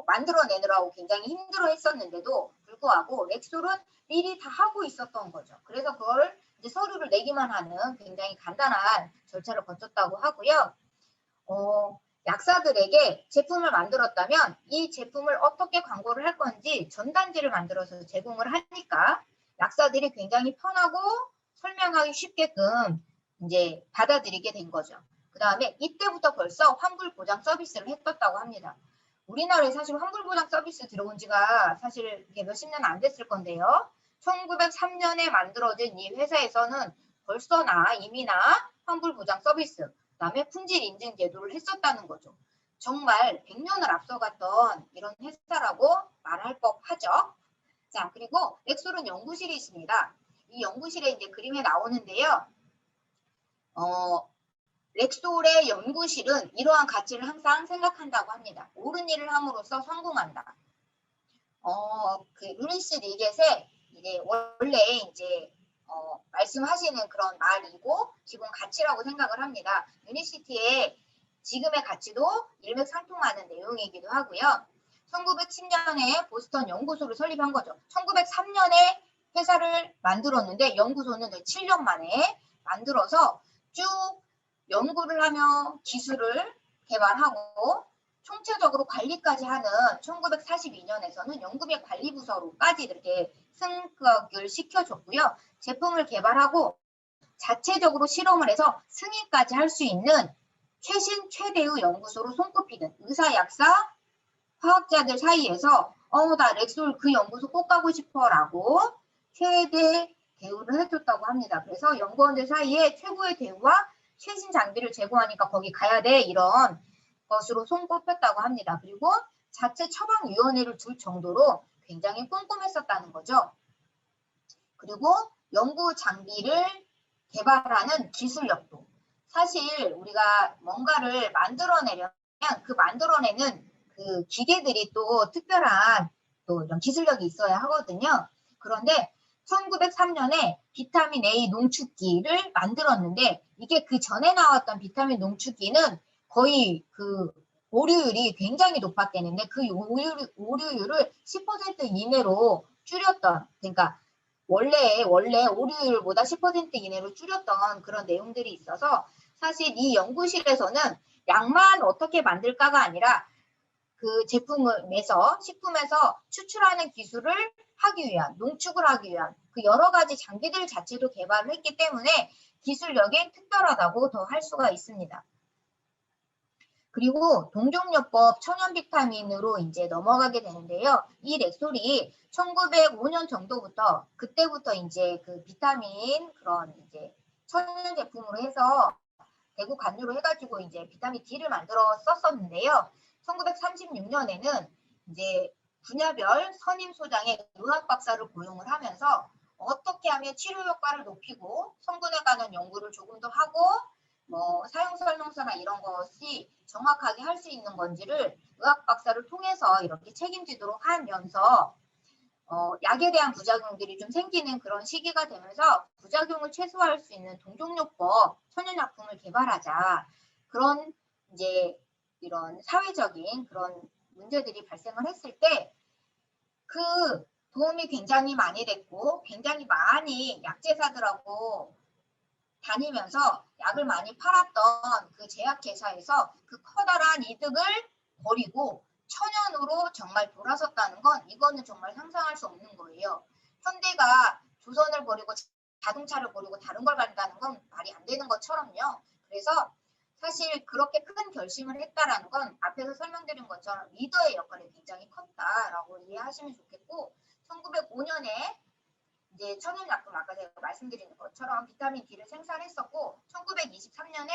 만들어내느라고 굉장히 힘들어 했었는데도 불구하고 렉솔은 미리 다 하고 있었던 거죠. 그래서 그걸 이제 서류를 내기만 하는 굉장히 간단한 절차를 거쳤다고 하고요. 약사들에게 제품을 만들었다면 이 제품을 어떻게 광고를 할 건지 전단지를 만들어서 제공을 하니까 약사들이 굉장히 편하고 설명하기 쉽게끔 이제 받아들이게 된 거죠. 그 다음에 이때부터 벌써 환불 보장 서비스를 했었다고 합니다. 우리나라에 사실 환불 보장 서비스 들어온 지가 사실 몇십 년 안 됐을 건데요. 1903년에 만들어진 이 회사에서는 벌써나 이미나 환불 보장 서비스, 그다음에 품질 인증 제도를 했었다는 거죠. 정말 100년을 앞서갔던 이런 회사라고 말할 법하죠. 자, 그리고 렉솔은 연구실이 있습니다. 이 연구실에 이제 그림에 나오는데요. 렉솔의 연구실은 이러한 가치를 항상 생각한다고 합니다. 옳은 일을 함으로써 성공한다. 그 루이스 리겟의 이제 원래 이제 말씀하시는 그런 말이고 기본 가치라고 생각을 합니다. 유니시티의 지금의 가치도 일맥상통하는 내용이기도 하고요. 1910년에 보스턴 연구소를 설립한 거죠. 1903년에 회사를 만들었는데 연구소는 7년 만에 만들어서 쭉 연구를 하며 기술을 개발하고 총체적으로 관리까지 하는 1942년에서는 연구비 관리부서로까지 이렇게 승격을 시켜줬고요. 제품을 개발하고 자체적으로 실험을 해서 승인까지 할 수 있는 최신 최대의 연구소로 손꼽히는 의사, 약사, 화학자들 사이에서 나 렉솔 그 연구소 꼭 가고 싶어라고 최대 대우를 해줬다고 합니다. 그래서 연구원들 사이에 최고의 대우와 최신 장비를 제공하니까 거기 가야 돼 이런 것으로 손꼽혔다고 합니다. 그리고 자체 처방위원회를 둘 정도로 굉장히 꼼꼼했었다는 거죠. 그리고 연구 장비를 개발하는 기술력도. 사실 우리가 뭔가를 만들어내려면 그 만들어내는 그 기계들이 또 특별한 또 이런 기술력이 있어야 하거든요. 그런데 1903년에 비타민 A 농축기를 만들었는데 이게 그 전에 나왔던 비타민 농축기는 거의 그 오류율이 굉장히 높았겠는데 그 오류율을 10% 이내로 줄였던, 그러니까 원래 오류율보다 10% 이내로 줄였던 그런 내용들이 있어서 사실 이 연구실에서는 약만 어떻게 만들까가 아니라 그 제품에서 식품에서 추출하는 기술을 하기 위한, 농축을 하기 위한 그 여러 가지 장비들 자체도 개발을 했기 때문에 기술력이 특별하다고 더 할 수가 있습니다. 그리고 동종요법 천연 비타민으로 이제 넘어가게 되는데요. 이 렉솔이 1905년 정도부터 그때부터 이제 그 비타민 그런 이제 천연 제품으로 해서 대구 관유로 해가지고 이제 비타민 D를 만들어 썼었는데요. 1936년에는 이제 분야별 선임 소장의 의학 박사를 고용을 하면서 어떻게 하면 치료 효과를 높이고 성분에 관한 연구를 조금 더 하고 사용 설명서나 이런 것이 정확하게 할 수 있는 건지를 의학 박사를 통해서 이렇게 책임지도록 하면서 약에 대한 부작용들이 좀 생기는 그런 시기가 되면서 부작용을 최소화할 수 있는 동종요법 천연약품을 개발하자. 그런 이제 이런 사회적인 그런 문제들이 발생을 했을 때 그 도움이 굉장히 많이 됐고 굉장히 많이 약제사들하고 다니면서 약을 많이 팔았던 그 제약회사에서 그 커다란 이득을 버리고 천연으로 정말 돌아섰다는 건 이거는 정말 상상할 수 없는 거예요. 현대가 조선을 버리고 자동차를 버리고 다른 걸 간다는 건 말이 안 되는 것처럼요. 그래서 사실 그렇게 큰 결심을 했다라는 건 앞에서 설명드린 것처럼 리더의 역할이 굉장히 컸다라고 이해하시면 좋겠고 1905년에 이제 천연약품 아까 제가 말씀드린 것처럼 비타민 D를 생산했었고 1923년엔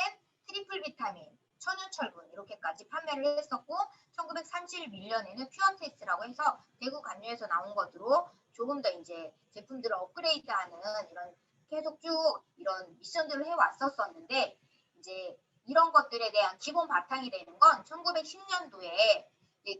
트리플 비타민, 천연철분 이렇게까지 판매를 했었고 1931년에는 퓨어테스트라고 해서 대구 관유에서 나온 것으로 조금 더 이제 제품들을 업그레이드하는 이런 계속 쭉 이런 미션들을 해왔었었는데 이제 이런 것들에 대한 기본 바탕이 되는 건 1910년도에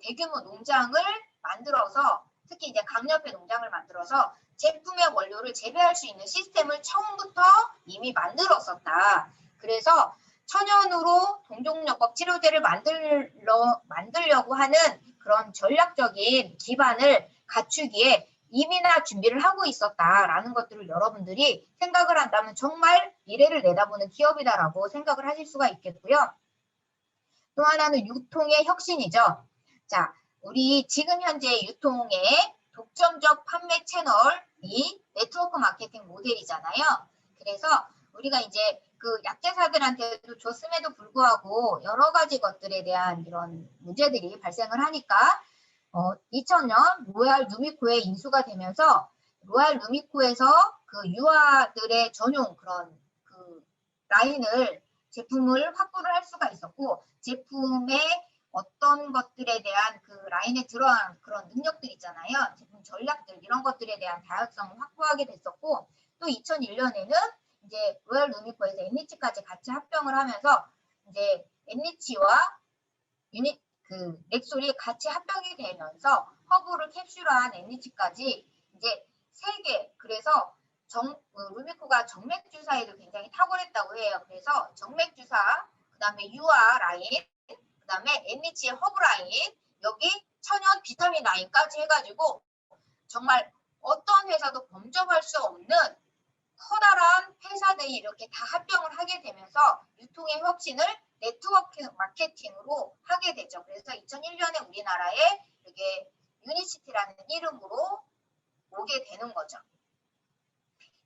대규모 농장을 만들어서 특히 이제 강력회 농장을 만들어서 제품의 원료를 재배할 수 있는 시스템을 처음부터 이미 만들었었다. 그래서 천연으로 동종요법 치료제를 만들려고 하는 그런 전략적인 기반을 갖추기에 이미나 준비를 하고 있었다라는 것들을 여러분들이 생각을 한다면 정말 미래를 내다보는 기업이다라고 생각을 하실 수가 있겠고요. 또 하나는 유통의 혁신이죠. 자, 우리 지금 현재 유통의 독점적 판매 채널이 네트워크 마케팅 모델이잖아요. 그래서 우리가 이제 그 약제사들한테도 줬음에도 불구하고 여러 가지 것들에 대한 이런 문제들이 발생을 하니까 2000년 로얄 루미코에 인수가 되면서 로얄 루미코에서 그 유아들의 전용 그런 그 라인을 제품을 확보를 할 수가 있었고 제품의 어떤 것들에 대한 그 라인에 들어간 그런 능력들 있잖아요. 제품 전략들 이런 것들에 대한 다양성을 확보하게 됐었고 또 2001년에는 이제 로얄 루미코에서 엔리치까지 같이 합병을 하면서 이제 엔리치와 넥솔이 같이 합병이 되면서 허브를 캡슐화한 엔리치까지 이제 3개 그래서 루미코가 정맥 주사에도 굉장히 탁월했다고 해요. 그래서 정맥 주사 그다음에 유아 라인 그다음에 엔리치의 허브 라인 여기 천연 비타민 라인까지 해가지고 정말 어떤 회사도 범접할 수 없는 커다란 회사들이 이렇게 다 합병을 하게 되면서 유통의 혁신을 네트워크 마케팅으로 하게 되죠. 그래서 2001년에 우리나라에 이렇게 유니시티라는 이름으로 오게 되는 거죠.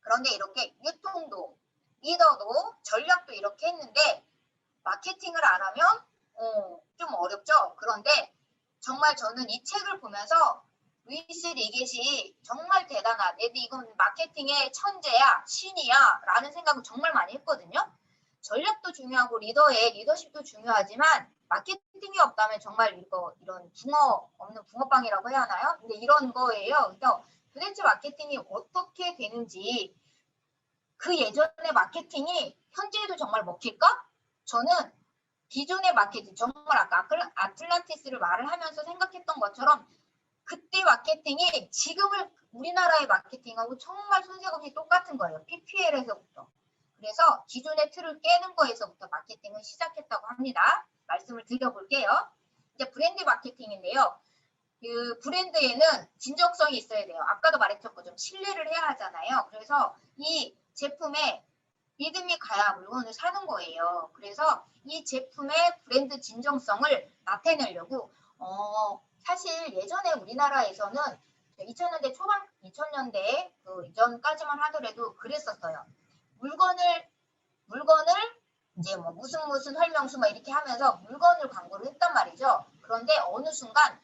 그런데 이렇게 유통도 리더도 전략도 이렇게 했는데 마케팅을 안 하면 좀 어렵죠. 그런데 정말 저는 이 책을 보면서 루이스 리겟이 정말 대단하다. 이건 마케팅의 천재야, 신이야 라는 생각을 정말 많이 했거든요. 전략도 중요하고 리더십도 중요하지만 마케팅이 없다면 정말 이런 붕어 없는 붕어빵이라고 해야 하나요? 근데 이런 거예요. 그래서 도대체 마케팅이 어떻게 되는지 그 예전의 마케팅이 현재에도 정말 먹힐까? 저는 기존의 마케팅 정말 아까 아틀란티스를 말을 하면서 생각했던 것처럼 그때 마케팅이 지금을 우리나라의 마케팅하고 정말 손색 없이 똑같은 거예요. PPL에서부터. 그래서 기존의 틀을 깨는 거에서부터 마케팅을 시작했다고 합니다. 말씀을 드려볼게요. 이제 브랜드 마케팅인데요. 그 브랜드에는 진정성이 있어야 돼요. 아까도 말했던 것처럼 신뢰를 해야 하잖아요. 그래서 이 제품에 믿음이 가야 물건을 사는 거예요. 그래서 이 제품의 브랜드 진정성을 나타내려고 사실 예전에 우리나라에서는 2000년대 초반, 2000년대 그 이전까지만 하더라도 그랬었어요. 물건을 이제 뭐 무슨 설명서 뭐 이렇게 하면서 물건을 광고를 했단 말이죠. 그런데 어느 순간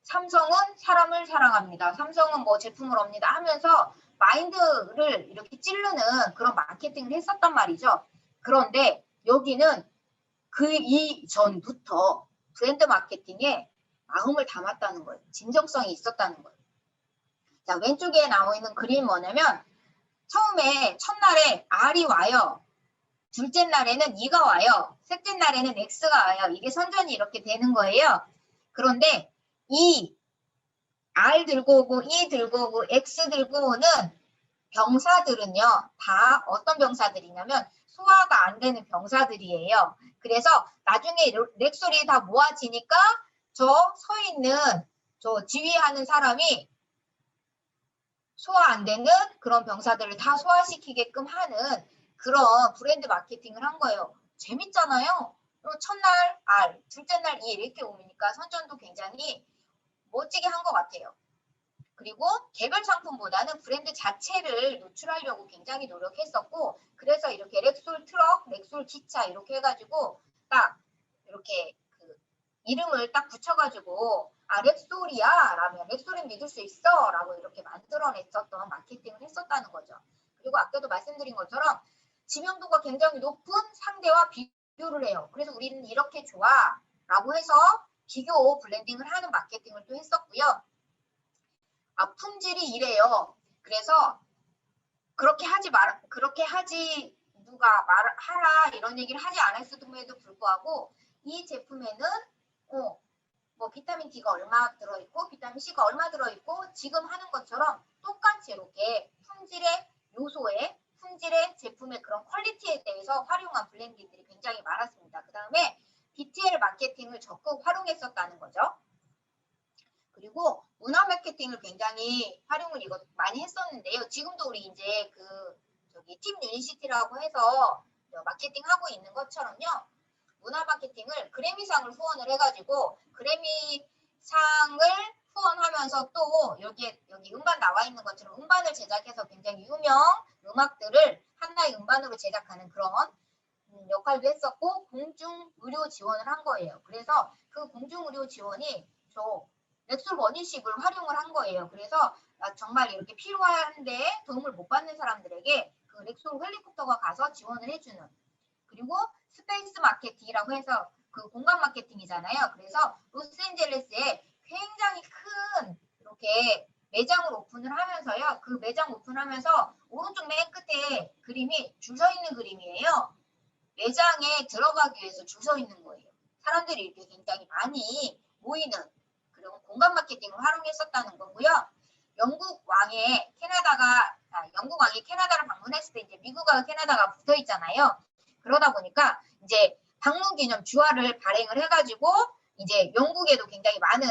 삼성은 사람을 사랑합니다. 삼성은 뭐 제품을 업니다 하면서 마인드를 이렇게 찌르는 그런 마케팅을 했었단 말이죠. 그런데 여기는 그 이전부터 브랜드 마케팅에 마음을 담았다는 거예요. 진정성이 있었다는 거예요. 자, 왼쪽에 나와 있는 그림이 뭐냐면 처음에 첫날에 R이 와요. 둘째 날에는 E가 와요. 셋째 날에는 X가 와요. 이게 선전이 이렇게 되는 거예요. 그런데 이 R 들고 오고 E 들고 오고 X 들고 오는 병사들은요. 다 어떤 병사들이냐면 소화가 안 되는 병사들이에요. 그래서 나중에 렉솔이 다 모아지니까 저 서 있는 저 지휘하는 사람이 소화 안 되는 그런 병사들을 다 소화시키게끔 하는 그런 브랜드 마케팅을 한 거예요. 재밌잖아요. 그리고 첫날 R, 둘째 날 E 이렇게 오니까 선전도 굉장히 멋지게 한 것 같아요. 그리고 개별 상품보다는 브랜드 자체를 노출하려고 굉장히 노력했었고 그래서 이렇게 렉솔 트럭, 렉솔 기차 이렇게 해가지고 딱 이렇게 그 이름을 딱 붙여가지고 렉솔이야 라면 렉솔은 믿을 수 있어 라고 이렇게 만들어냈었던 마케팅을 했었다는 거죠. 그리고 아까도 말씀드린 것처럼 지명도가 굉장히 높은 상대와 비교를 해요. 그래서 우리는 이렇게 좋아 라고 해서 비교 블렌딩을 하는 마케팅을 또 했었고요. 품질이 이래요. 그래서 그렇게 하지 누가 말하라 이런 얘기를 하지 않았음에도 불구하고 이 제품에는 뭐 비타민 D가 얼마 들어있고 비타민 C가 얼마 들어있고 지금 하는 것처럼 똑같이 이렇게 품질의 요소에 품질의 제품의 그런 퀄리티에 대해서 활용한 블렌딩들이 굉장히 많았습니다. 그 다음에 BTL 마케팅을 적극 활용했었다는 거죠. 그리고 문화 마케팅을 굉장히 활용을 이거 많이 했었는데요. 지금도 우리 이제 팀 유니시티라고 해서 마케팅하고 있는 것처럼요. 문화 마케팅을 그래미상을 후원을 해가지고 그래미상을 후원하면서 또 여기 음반 나와 있는 것처럼 음반을 제작해서 굉장히 유명 음악들을 하나의 음반으로 제작하는 그런 역할도 했었고 공중 의료 지원을 한 거예요. 그래서 그 공중 의료 지원이 저 렉솔 머니십을 활용을 한 거예요. 그래서 정말 이렇게 필요한데 도움을 못 받는 사람들에게 그 렉솔 헬리콥터가 가서 지원을 해주는. 그리고 스페이스 마케팅이라고 해서 그 공간 마케팅이잖아요. 그래서 로스앤젤레스에 굉장히 큰 이렇게 매장을 오픈을 하면서요. 그 매장 오픈하면서 오른쪽 맨 끝에 그림이 줄 서 있는 그림이에요. 매장에 들어가기 위해서 줄 서 있는 거예요. 사람들이 이렇게 굉장히 많이 모이는 그리고 공간 마케팅을 활용했었다는 거고요. 영국 왕이 캐나다를 방문했을 때 이제 미국과 캐나다가 붙어 있잖아요. 그러다 보니까 이제 방문 기념 주화를 발행을 해가지고 이제 영국에도 굉장히 많은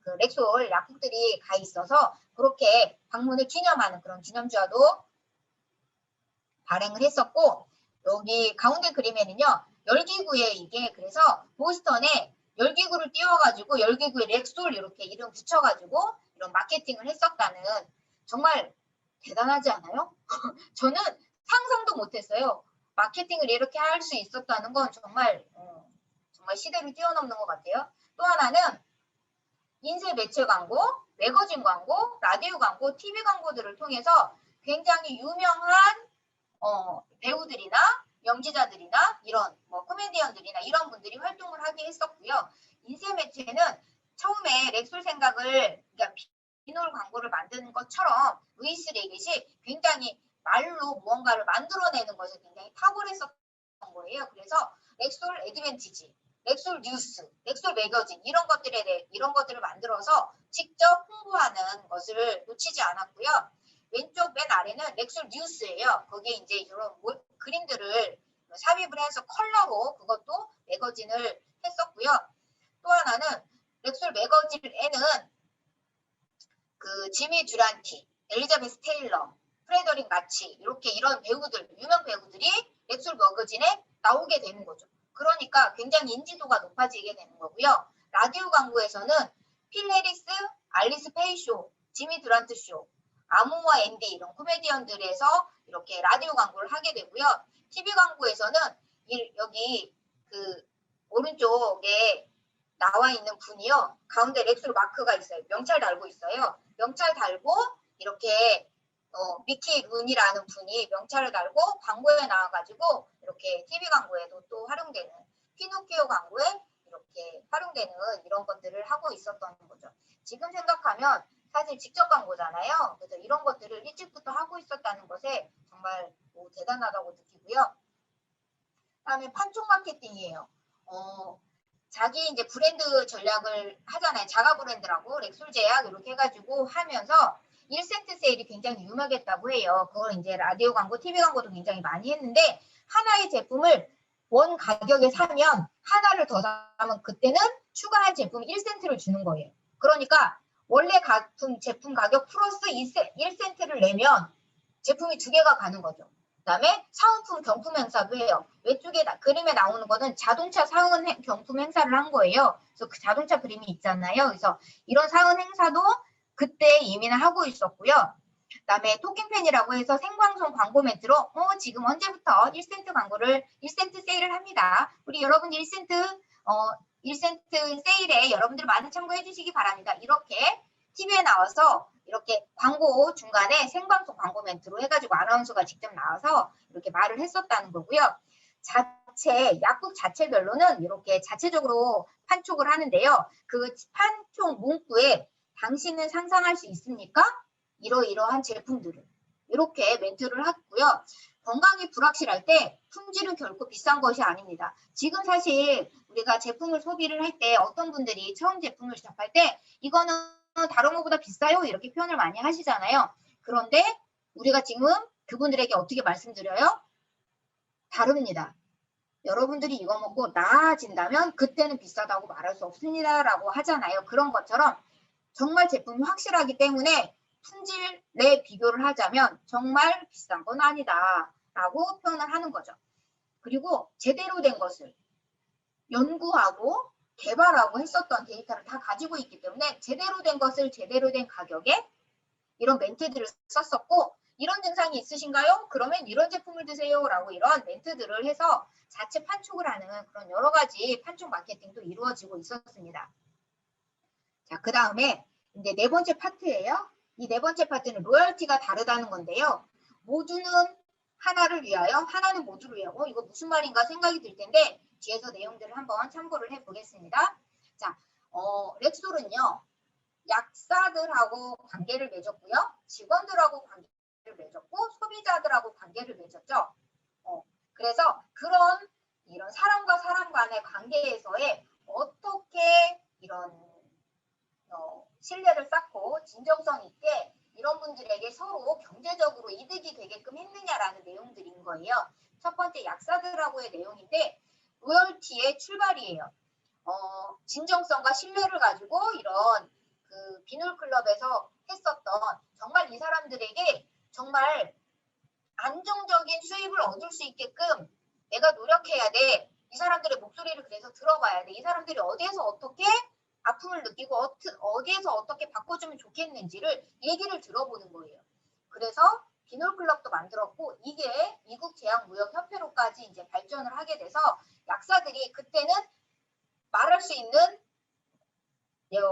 그 렉솔 약국들이 가 있어서 그렇게 방문을 기념하는 그런 기념주화도 발행을 했었고 여기 가운데 그림에는요 열기구에 이게 그래서 보스턴에 열기구를 띄워가지고 열기구에 렉솔 이렇게 이름 붙여가지고 이런 마케팅을 했었다는 정말 대단하지 않아요? 저는 상상도 못했어요. 마케팅을 이렇게 할 수 있었다는 건 정말 시대를 뛰어넘는 것 같아요. 또 하나는 인쇄 매체 광고, 매거진 광고, 라디오 광고, TV 광고들을 통해서 굉장히 유명한 배우들이나 연기자들이나 이런 코미디언들이나 이런 분들이 활동을 하게 했었고요. 인쇄 매체는 처음에 렉솔 생각을 그러니까 비놀 광고를 만드는 것처럼 루이스 레깃이 굉장히 말로 무언가를 만들어내는 것에 굉장히 탁월했었던 거예요. 그래서 렉솔 애드밴티지, 렉솔 뉴스, 렉솔 매거진 이런 것들을 만들어서 직접 홍보하는 것을 놓치지 않았고요. 왼쪽 맨 아래는 렉솔 뉴스예요. 거기에 이제 이런 그림들을 삽입을 해서 컬러로 그것도 매거진을 했었고요. 또 하나는 렉솔 매거진에는 그 지미 듀란티, 엘리자베스 테일러, 프레더릭 마치 이렇게 이런 배우들, 유명 배우들이 렉솔 매거진에 나오게 되는 거죠. 그러니까 굉장히 인지도가 높아지게 되는 거고요. 라디오 광고에서는 필 해리스, 알리스 페이쇼, 지미 듀란트 쇼, 아모와 앤디 이런 코미디언들에서 이렇게 라디오 광고를 하게 되고요. TV 광고에서는 여기 그 오른쪽에 나와 있는 분이요. 가운데 렉솔 마크가 있어요. 명찰 달고 있어요. 명찰 달고 이렇게 미키 룬이라는 분이 명찰을 달고 광고에 나와가지고 이렇게 TV 광고에도 또 활용되는 피노키오 광고에 이렇게 활용되는 이런 것들을 하고 있었던 거죠. 지금 생각하면 사실 직접 광고잖아요. 그래서 이런 것들을 일찍부터 하고 있었다는 것에 정말 대단하다고 느끼고요. 그다음에 판촉 마케팅이에요. 자기 이제 브랜드 전략을 하잖아요. 자가 브랜드라고 렉솔 제약 이렇게 해가지고 하면서 1센트 세일이 굉장히 유명했다고 해요. 그걸 이제 라디오 광고, TV 광고도 굉장히 많이 했는데 하나의 제품을 원 가격에 사면 하나를 더 사면 그때는 추가한 제품 1센트를 주는 거예요. 그러니까 원래 제품 가격 플러스 1센트를 내면 제품이 2개가 가는 거죠. 그다음에 사은품 경품 행사도 해요. 왼쪽에 그림에 나오는 거는 자동차 사은 경품 행사를 한 거예요. 그래서 그 자동차 그림이 있잖아요. 그래서 이런 사은 행사도 그때 이미는 하고 있었고요. 그다음에 토킹팬이라고 해서 생방송 광고 멘트로 지금 언제부터 1센트 광고를 1센트 세일을 합니다. 우리 여러분 1센트 1센트 세일에 여러분들 많은 참고해 주시기 바랍니다. 이렇게 TV에 나와서 이렇게 광고 중간에 생방송 광고 멘트로 해가지고 아나운서가 직접 나와서 이렇게 말을 했었다는 거고요. 약국 자체별로는 이렇게 자체적으로 판촉을 하는데요. 그 판촉 문구에 당신은 상상할 수 있습니까? 이러이러한 제품들을 이렇게 멘트를 했고요. 건강이 불확실할 때 품질은 결코 비싼 것이 아닙니다. 지금 사실 우리가 제품을 소비를 할 때 어떤 분들이 처음 제품을 시작할 때 이거는 다른 것보다 비싸요 이렇게 표현을 많이 하시잖아요. 그런데 우리가 지금 그분들에게 어떻게 말씀드려요? 다릅니다. 여러분들이 이거 먹고 나아진다면 그때는 비싸다고 말할 수 없습니다라고 하잖아요. 그런 것처럼 정말 제품이 확실하기 때문에 품질에 비교를 하자면 정말 비싼 건 아니다라고 표현을 하는 거죠. 그리고 제대로 된 것을 연구하고 개발하고 했었던 데이터를 다 가지고 있기 때문에 제대로 된 것을 제대로 된 가격에 이런 멘트들을 썼었고 이런 증상이 있으신가요? 그러면 이런 제품을 드세요 라고 이런 멘트들을 해서 자체 판촉을 하는 그런 여러 가지 판촉 마케팅도 이루어지고 있었습니다. 자, 그 다음에 이제 네 번째 파트예요. 이 네 번째 파트는 로열티가 다르다는 건데요. 모두는 하나를 위하여, 하나는 모두를 위하고 이거 무슨 말인가 생각이 들 텐데 뒤에서 내용들을 한번 참고를 해보겠습니다. 자, 렉솔은요. 약사들하고 관계를 맺었고요. 직원들하고 관계를 맺었고 소비자들하고 관계를 맺었죠. 그래서 이런 사람과 사람 간의 관계에서의 어떻게 이런 신뢰를 쌓고 진정성 있게 이런 분들에게 서로 경제적으로 이득이 되게끔 했느냐라는 내용들인 거예요. 첫 번째 약사들하고의 내용인데 로열티의 출발이에요. 진정성과 신뢰를 가지고 이런 그 비놀클럽에서 했었던 정말 이 사람들에게 정말 안정적인 수입을 얻을 수 있게끔 내가 노력해야 돼. 이 사람들의 목소리를 그래서 들어봐야 돼. 이 사람들이 어디에서 어떻게 아픔을 느끼고 어디에서 어떻게 바꿔주면 좋겠는지를 얘기를 들어보는 거예요. 그래서 비놀클럽도 만들었고 이게 미국 제약무역협회로까지 이제 발전을 하게 돼서 약사들이 그때는 말할 수 있는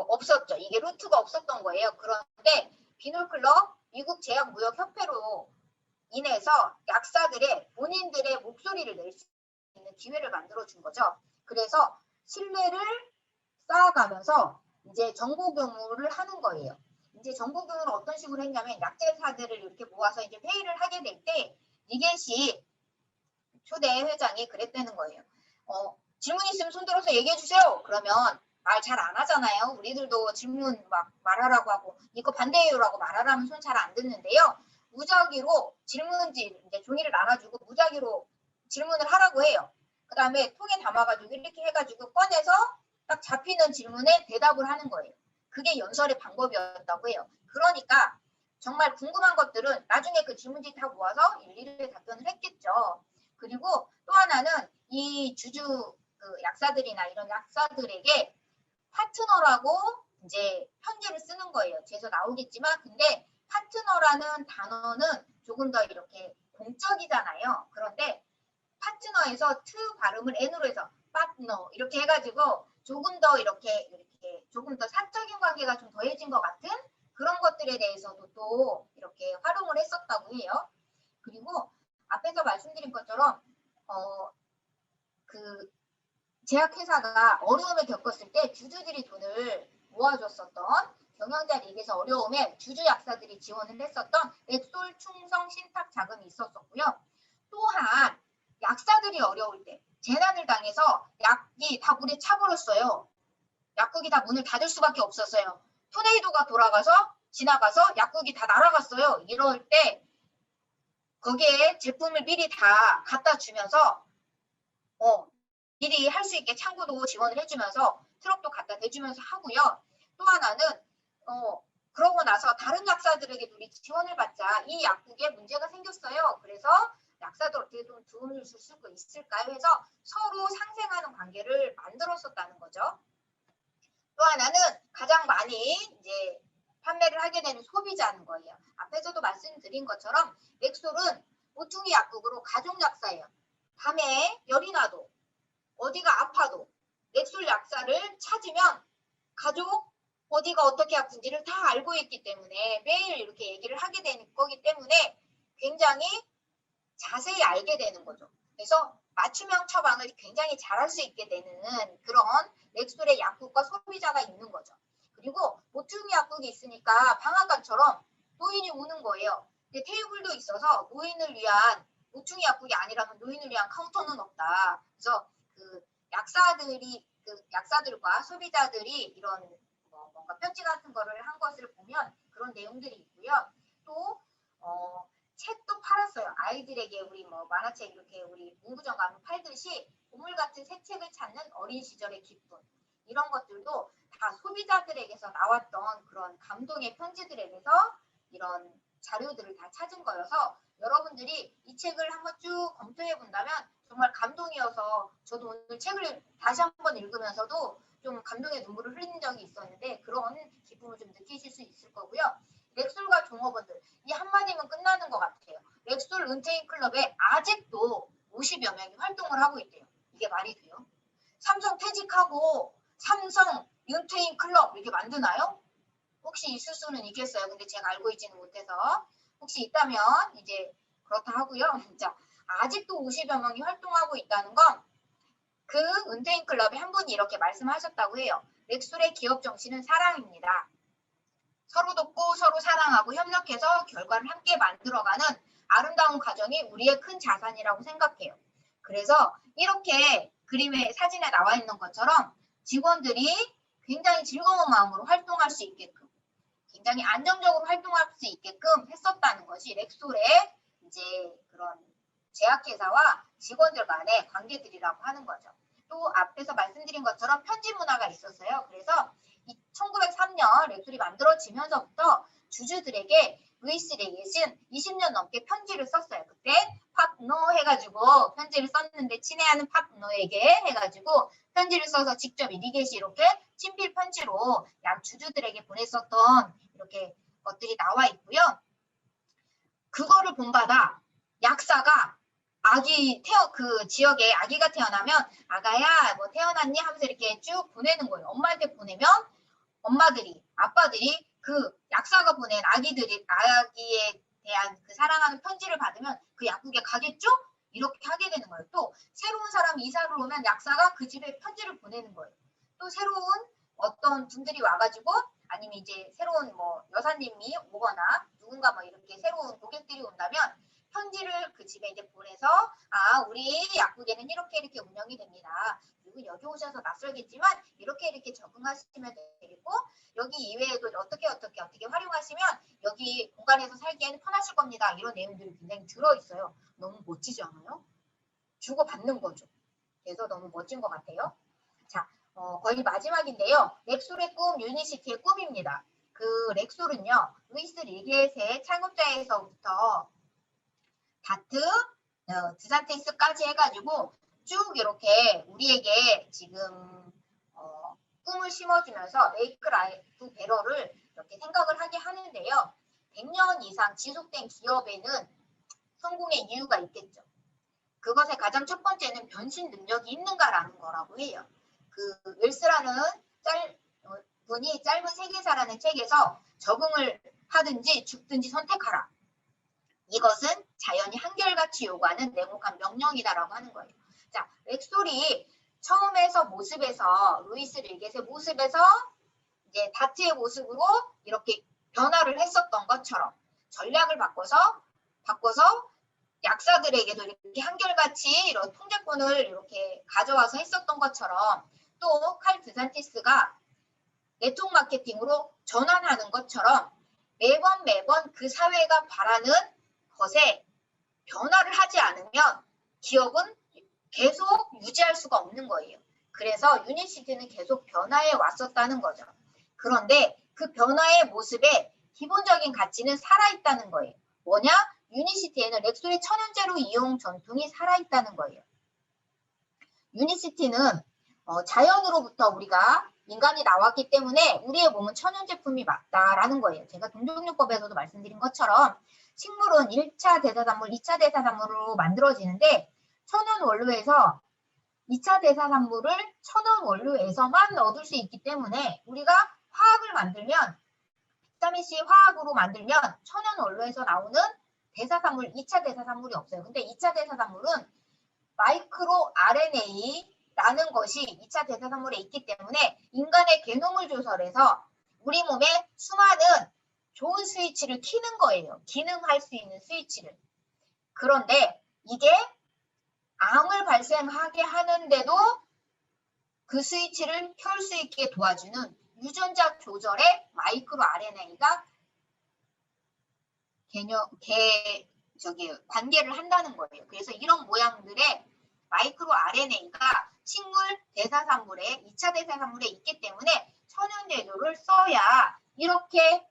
없었죠. 이게 루트가 없었던 거예요. 그런데 비놀클럽 미국 제약무역협회로 인해서 약사들의 본인들의 목소리를 낼 수 있는 기회를 만들어준 거죠. 그래서 신뢰를 쌓아가면서 이제 정보 공유를 하는 거예요. 이제 정보 공유를 어떤 식으로 했냐면 약제사들을 이렇게 모아서 이제 회의를 하게 될 때 이게시 초대 회장이 그랬다는 거예요. 질문 있으면 손 들어서 얘기해 주세요. 그러면 말 잘 안 하잖아요. 우리들도 질문 막 말하라고 하고 이거 반대해요라고 말하라면 손 잘 안 듣는데요. 무작위로 질문지 이제 종이를 나눠주고 무작위로 질문을 하라고 해요. 그 다음에 통에 담아가지고 이렇게 해가지고 꺼내서 딱 잡히는 질문에 대답을 하는 거예요. 그게 연설의 방법이었다고 해요. 그러니까 정말 궁금한 것들은 나중에 그 질문지 다 모아서 일일이 답변을 했겠죠. 그리고 또 하나는 이 주주 그 약사들이나 이런 약사들에게 파트너라고 이제 편지를 쓰는 거예요. 뒤에서 나오겠지만 근데 파트너라는 단어는 조금 더 이렇게 공적이잖아요. 그런데 파트너에서 트 발음을 n으로 해서 파트너 이렇게 해가지고 조금 더 이렇게 조금 더 사적인 관계가 좀 더해진 것 같은 그런 것들에 대해서도 또 이렇게 활용을 했었다고 해요. 그리고 앞에서 말씀드린 것처럼 그 제약회사가 어려움을 겪었을 때 주주들이 돈을 모아줬었던 경영자 리그에서 어려움에 주주 약사들이 지원을 했었던 엑솔 충성 신탁 자금이 있었었고요. 또한 약사들이 어려울 때 재난을 당해서 약이 다 물에 차버렸어요. 약국이 다 문을 닫을 수밖에 없었어요. 토네이도가 지나가서 약국이 다 날아갔어요. 이럴 때 거기에 제품을 미리 다 갖다 주면서 미리 할 수 있게 창구도 지원을 해주면서 트럭도 갖다 대주면서 하고요. 또 하나는 그러고 나서 다른 약사들에게도 우리 지원을 받자. 이 약국에 문제가 생겼어요. 그래서 약사들 어떻게 좀 도움을 줄 수 있을까요? 해서 서로 상생하는 관계를 만들었었다는 거죠. 또 하나는 가장 많이 이제 판매를 하게 되는 소비자는 거예요. 앞에서도 말씀드린 것처럼 렉솔은 모퉁이 약국으로 가족 약사예요. 밤에 열이 나도 어디가 아파도 렉솔 약사를 찾으면 가족 어디가 어떻게 아픈지를 다 알고 있기 때문에 매일 이렇게 얘기를 하게 되는 거기 때문에 굉장히 자세히 알게 되는 거죠. 그래서 맞춤형 처방을 굉장히 잘할 수 있게 되는 그런 렉솔의 약국과 소비자가 있는 거죠. 그리고 모퉁이 약국이 있으니까 방앗간처럼 노인이 오는 거예요. 근데 테이블도 있어서 노인을 위한 보충 약국이 아니라면 노인을 위한 카운터는 없다. 그래서 그 약사들과 소비자들이 이런 뭔가 편지 같은 거를 한 것을 보면 그런 내용들이 있고요. 또 책도 팔았어요. 아이들에게 우리 만화책 이렇게 우리 문구점 가면 팔듯이 보물 같은 새 책을 찾는 어린 시절의 기쁨, 이런 것들도 다 소비자들에게서 나왔던 그런 감동의 편지들에게서 이런 자료들을 다 찾은 거여서 여러분들이 이 책을 한번 쭉 검토해 본다면 정말 감동이어서 저도 오늘 책을 다시 한번 읽으면서도 좀 감동의 눈물을 흘린 적이 있었는데 그런 기쁨을 좀 느끼실 수 있을 거고요. 렉솔과 종업원들, 이 한마디면 끝나는 것 같아요. 렉솔 은퇴인 클럽에 아직도 50여 명이 활동을 하고 있대요. 이게 말이 돼요? 삼성 퇴직하고 삼성 은퇴인 클럽 이렇게 만드나요? 혹시 있을 수는 있겠어요. 근데 제가 알고 있지는 못해서 혹시 있다면 이제 그렇다 하고요. 자, 아직도 50여 명이 활동하고 있다는 건 그 은퇴인 클럽에 한 분이 이렇게 말씀하셨다고 해요. 렉솔의 기업 정신은 사랑입니다. 서로 돕고 서로 사랑하고 협력해서 결과를 함께 만들어가는 아름다운 가정이 우리의 큰 자산이라고 생각해요. 그래서 이렇게 그림에 사진에 나와 있는 것처럼 직원들이 굉장히 즐거운 마음으로 활동할 수 있게끔 굉장히 안정적으로 활동할 수 있게끔 했었다는 것이 렉솔의 이제 그런 제약회사와 직원들 간의 관계들이라고 하는 거죠. 또 앞에서 말씀드린 것처럼 편지 문화가 있었어요. 그래서 1903년 렉솔이 만들어지면서부터 주주들에게 루이스 리겟은 20년 넘게 편지를 썼어요. 그때 팝노 해가지고 편지를 썼는데 친애하는 팝노에게 해가지고 편지를 써서 직접 리겟이 이렇게 친필 편지로 양 주주들에게 보냈었던 이렇게 것들이 나와 있고요. 그거를 본받아 약사가 그 지역에 아기가 태어나면 아가야 뭐 태어났니 하면서 이렇게 쭉 보내는 거예요. 엄마한테 보내면 엄마들이 아빠들이 그 약사가 보낸 아기에 대한 그 사랑하는 편지를 받으면 그 약국에 가겠죠? 이렇게 하게 되는 거예요. 또 새로운 사람이 이사를 오면 약사가 그 집에 편지를 보내는 거예요. 또 새로운 어떤 분들이 와가지고 아니면 이제 새로운 여사님이 오거나 누군가 이렇게 새로운 고객들이 온다면 편지를 그 집에 이제 보내서 우리 약국에는 이렇게 운영이 됩니다. 그리고 여기 오셔서 낯설겠지만 이렇게 적응하시면 되겠고 여기 이외에도 어떻게 활용하시면 여기 공간에서 살기에는 편하실 겁니다. 이런 내용들이 굉장히 들어있어요. 너무 멋지지 않아요? 주고받는 거죠. 그래서 너무 멋진 것 같아요. 자, 거의 마지막인데요. 렉솔의 꿈, 유니시티의 꿈입니다. 그 렉솔은요. 루이스 리겟의 창업자에서부터 다트, 드산테이스까지 해가지고 쭉 이렇게 우리에게 지금 꿈을 심어주면서 메이크 라이프 베러를 이렇게 생각을 하게 하는데요. 100년 이상 지속된 기업에는 성공의 이유가 있겠죠. 그것의 가장 첫 번째는 변신 능력이 있는가라는 거라고 해요. 그 웰스라는 분이 짧은 세계사라는 책에서 적응을 하든지 죽든지 선택하라. 이것은 자연이 한결같이 요구하는 냉혹한 명령이다라고 하는 거예요. 자, 렉솔이 처음에서 모습에서 루이스 리겟의 모습에서 이제 다트의 모습으로 이렇게 변화를 했었던 것처럼 전략을 바꿔서 약사들에게도 이렇게 한결같이 이런 통제권을 이렇게 가져와서 했었던 것처럼 또 칼 드산티스가 네트워크 마케팅으로 전환하는 것처럼 매번 그 사회가 바라는 것에 변화를 하지 않으면 기업은 계속 유지할 수가 없는 거예요. 그래서 유니시티는 계속 변화해 왔었다는 거죠. 그런데 그 변화의 모습에 기본적인 가치는 살아있다는 거예요. 뭐냐? 유니시티에는 렉솔의 천연제로 이용 전통이 살아있다는 거예요. 유니시티는 자연으로부터 우리가 인간이 나왔기 때문에 우리의 몸은 천연제품이 맞다라는 거예요. 제가 동종요법에서도 말씀드린 것처럼 식물은 1차 대사산물, 2차 대사산물로 만들어지는데 천연 원료에서 2차 대사산물을 천연 원료에서만 얻을 수 있기 때문에 우리가 화학을 만들면 비타민C 화학으로 만들면 천연 원료에서 나오는 대사산물, 2차 대사산물이 없어요. 근데 2차 대사산물은 마이크로 RNA라는 것이 2차 대사산물에 있기 때문에 인간의 게놈을 조설해서 우리 몸에 수많은 좋은 스위치를 켜는 거예요. 기능할 수 있는 스위치를. 그런데 이게 암을 발생하게 하는데도 그 스위치를 켤 수 있게 도와주는 유전자 조절의 마이크로 RNA가 관계를 한다는 거예요. 그래서 이런 모양들의 마이크로 RNA가 식물 대사산물에 2차 대사산물에 있기 때문에 천연제조를 써야 이렇게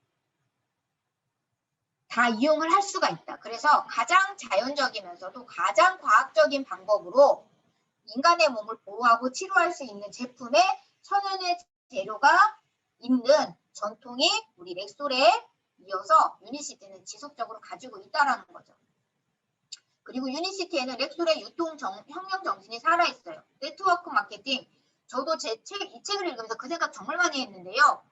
다 이용을 할 수가 있다. 그래서 가장 자연적이면서도 가장 과학적인 방법으로 인간의 몸을 보호하고 치료할 수 있는 제품에 천연의 재료가 있는 전통이 우리 렉솔에 이어서 유니시티는 지속적으로 가지고 있다는 거죠. 그리고 유니시티에는 렉솔의 혁명 정신이 살아있어요. 네트워크 마케팅. 저도 이 책을 읽으면서 그 생각 정말 많이 했는데요.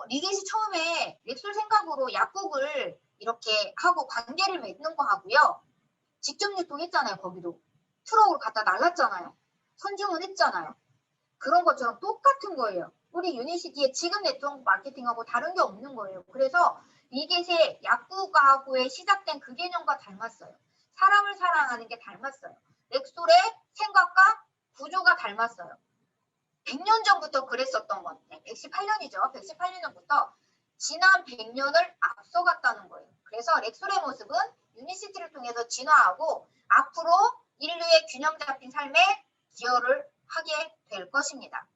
리겟이 처음에 렉솔 생각으로 약국을 이렇게 하고 관계를 맺는 거 하고요. 직접 유통했잖아요. 거기도. 트럭으로 갖다 날랐잖아요. 선주문 했잖아요. 그런 것처럼 똑같은 거예요. 우리 유니시티의 지금 네트워크 마케팅하고 다른 게 없는 거예요. 그래서 리겟의 약국하고의 시작된 그 개념과 닮았어요. 사람을 사랑하는 게 닮았어요. 렉솔의 생각과 구조가 닮았어요. 100년 전부터 그랬었던 건데 118년이죠. 118년 전부터 지난 100년을 앞서갔다는 거예요. 그래서 렉솔의 모습은 유니시티를 통해서 진화하고 앞으로 인류의 균형 잡힌 삶에 기여를 하게 될 것입니다.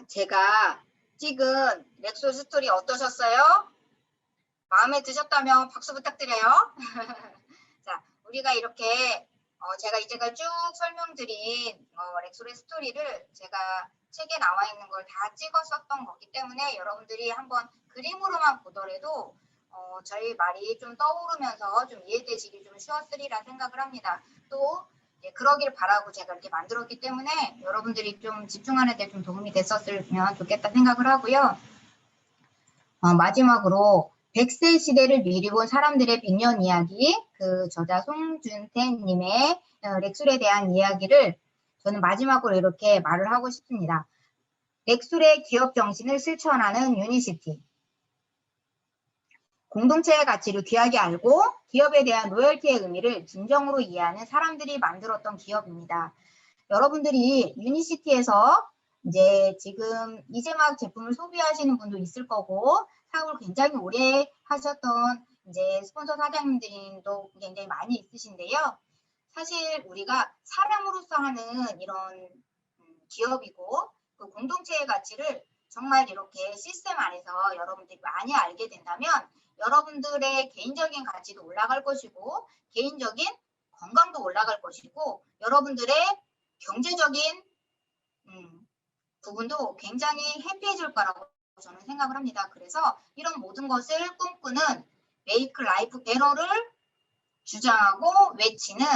제가 찍은 렉솔 스토리 어떠셨어요? 마음에 드셨다면 박수 부탁드려요. 자, 우리가 이렇게 제가 이제까지 쭉 설명드린 렉솔의 스토리를 제가 책에 나와 있는 걸 다 찍었었던 거기 때문에 여러분들이 한번 그림으로만 보더라도 저희 말이 좀 떠오르면서 좀 이해되시기 좀 쉬웠으리라 생각을 합니다. 또 그러길 바라고 제가 이렇게 만들었기 때문에 여러분들이 좀 집중하는 데 좀 도움이 됐었으면 좋겠다 생각을 하고요. 마지막으로 100세 시대를 미리 본 사람들의 100년 이야기, 그 저자 송준태님의 렉술에 대한 이야기를 저는 마지막으로 이렇게 말을 하고 싶습니다. 렉술의 기업 정신을 실천하는 유니시티. 공동체의 가치를 귀하게 알고 기업에 대한 로열티의 의미를 진정으로 이해하는 사람들이 만들었던 기업입니다. 여러분들이 유니시티에서 이제 지금 이제 막 제품을 소비하시는 분도 있을 거고 사업을 굉장히 오래 하셨던 이제 스폰서 사장님들도 굉장히 많이 있으신데요. 사실 우리가 사람으로서 하는 이런 기업이고 그 공동체의 가치를 정말 이렇게 시스템 안에서 여러분들이 많이 알게 된다면 여러분들의 개인적인 가치도 올라갈 것이고 개인적인 건강도 올라갈 것이고 여러분들의 경제적인 부분도 굉장히 해피해질 거라고 저는 생각을 합니다. 그래서 이런 모든 것을 꿈꾸는 메이크 라이프 베러를 주장하고 외치는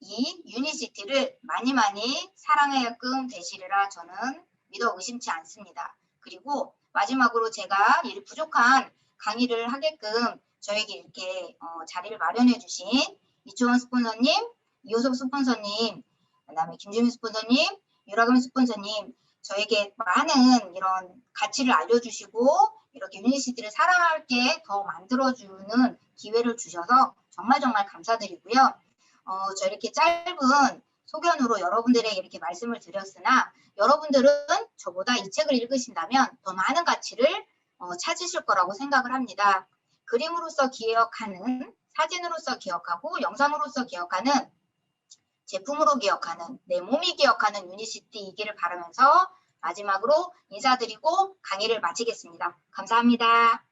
이 유니시티를 많이 사랑하게끔 되시리라 저는 믿어 의심치 않습니다. 그리고 마지막으로 제가 이 부족한 강의를 하게끔 저에게 이렇게 자리를 마련해 주신 이초원 스폰서님, 이호섭 스폰서님, 그다음에 김주민 스폰서님, 유라금 스폰서님 저에게 많은 이런 가치를 알려주시고 이렇게 유니시티를 사랑하게 더 만들어주는 기회를 주셔서 정말 감사드리고요. 저 이렇게 짧은 소견으로 여러분들에게 이렇게 말씀을 드렸으나 여러분들은 저보다 이 책을 읽으신다면 더 많은 가치를 찾으실 거라고 생각을 합니다. 그림으로서 기억하는, 사진으로서 기억하고 영상으로서 기억하는, 제품으로 기억하는, 내 몸이 기억하는 유니시티이기를 바라면서 마지막으로 인사드리고 강의를 마치겠습니다. 감사합니다.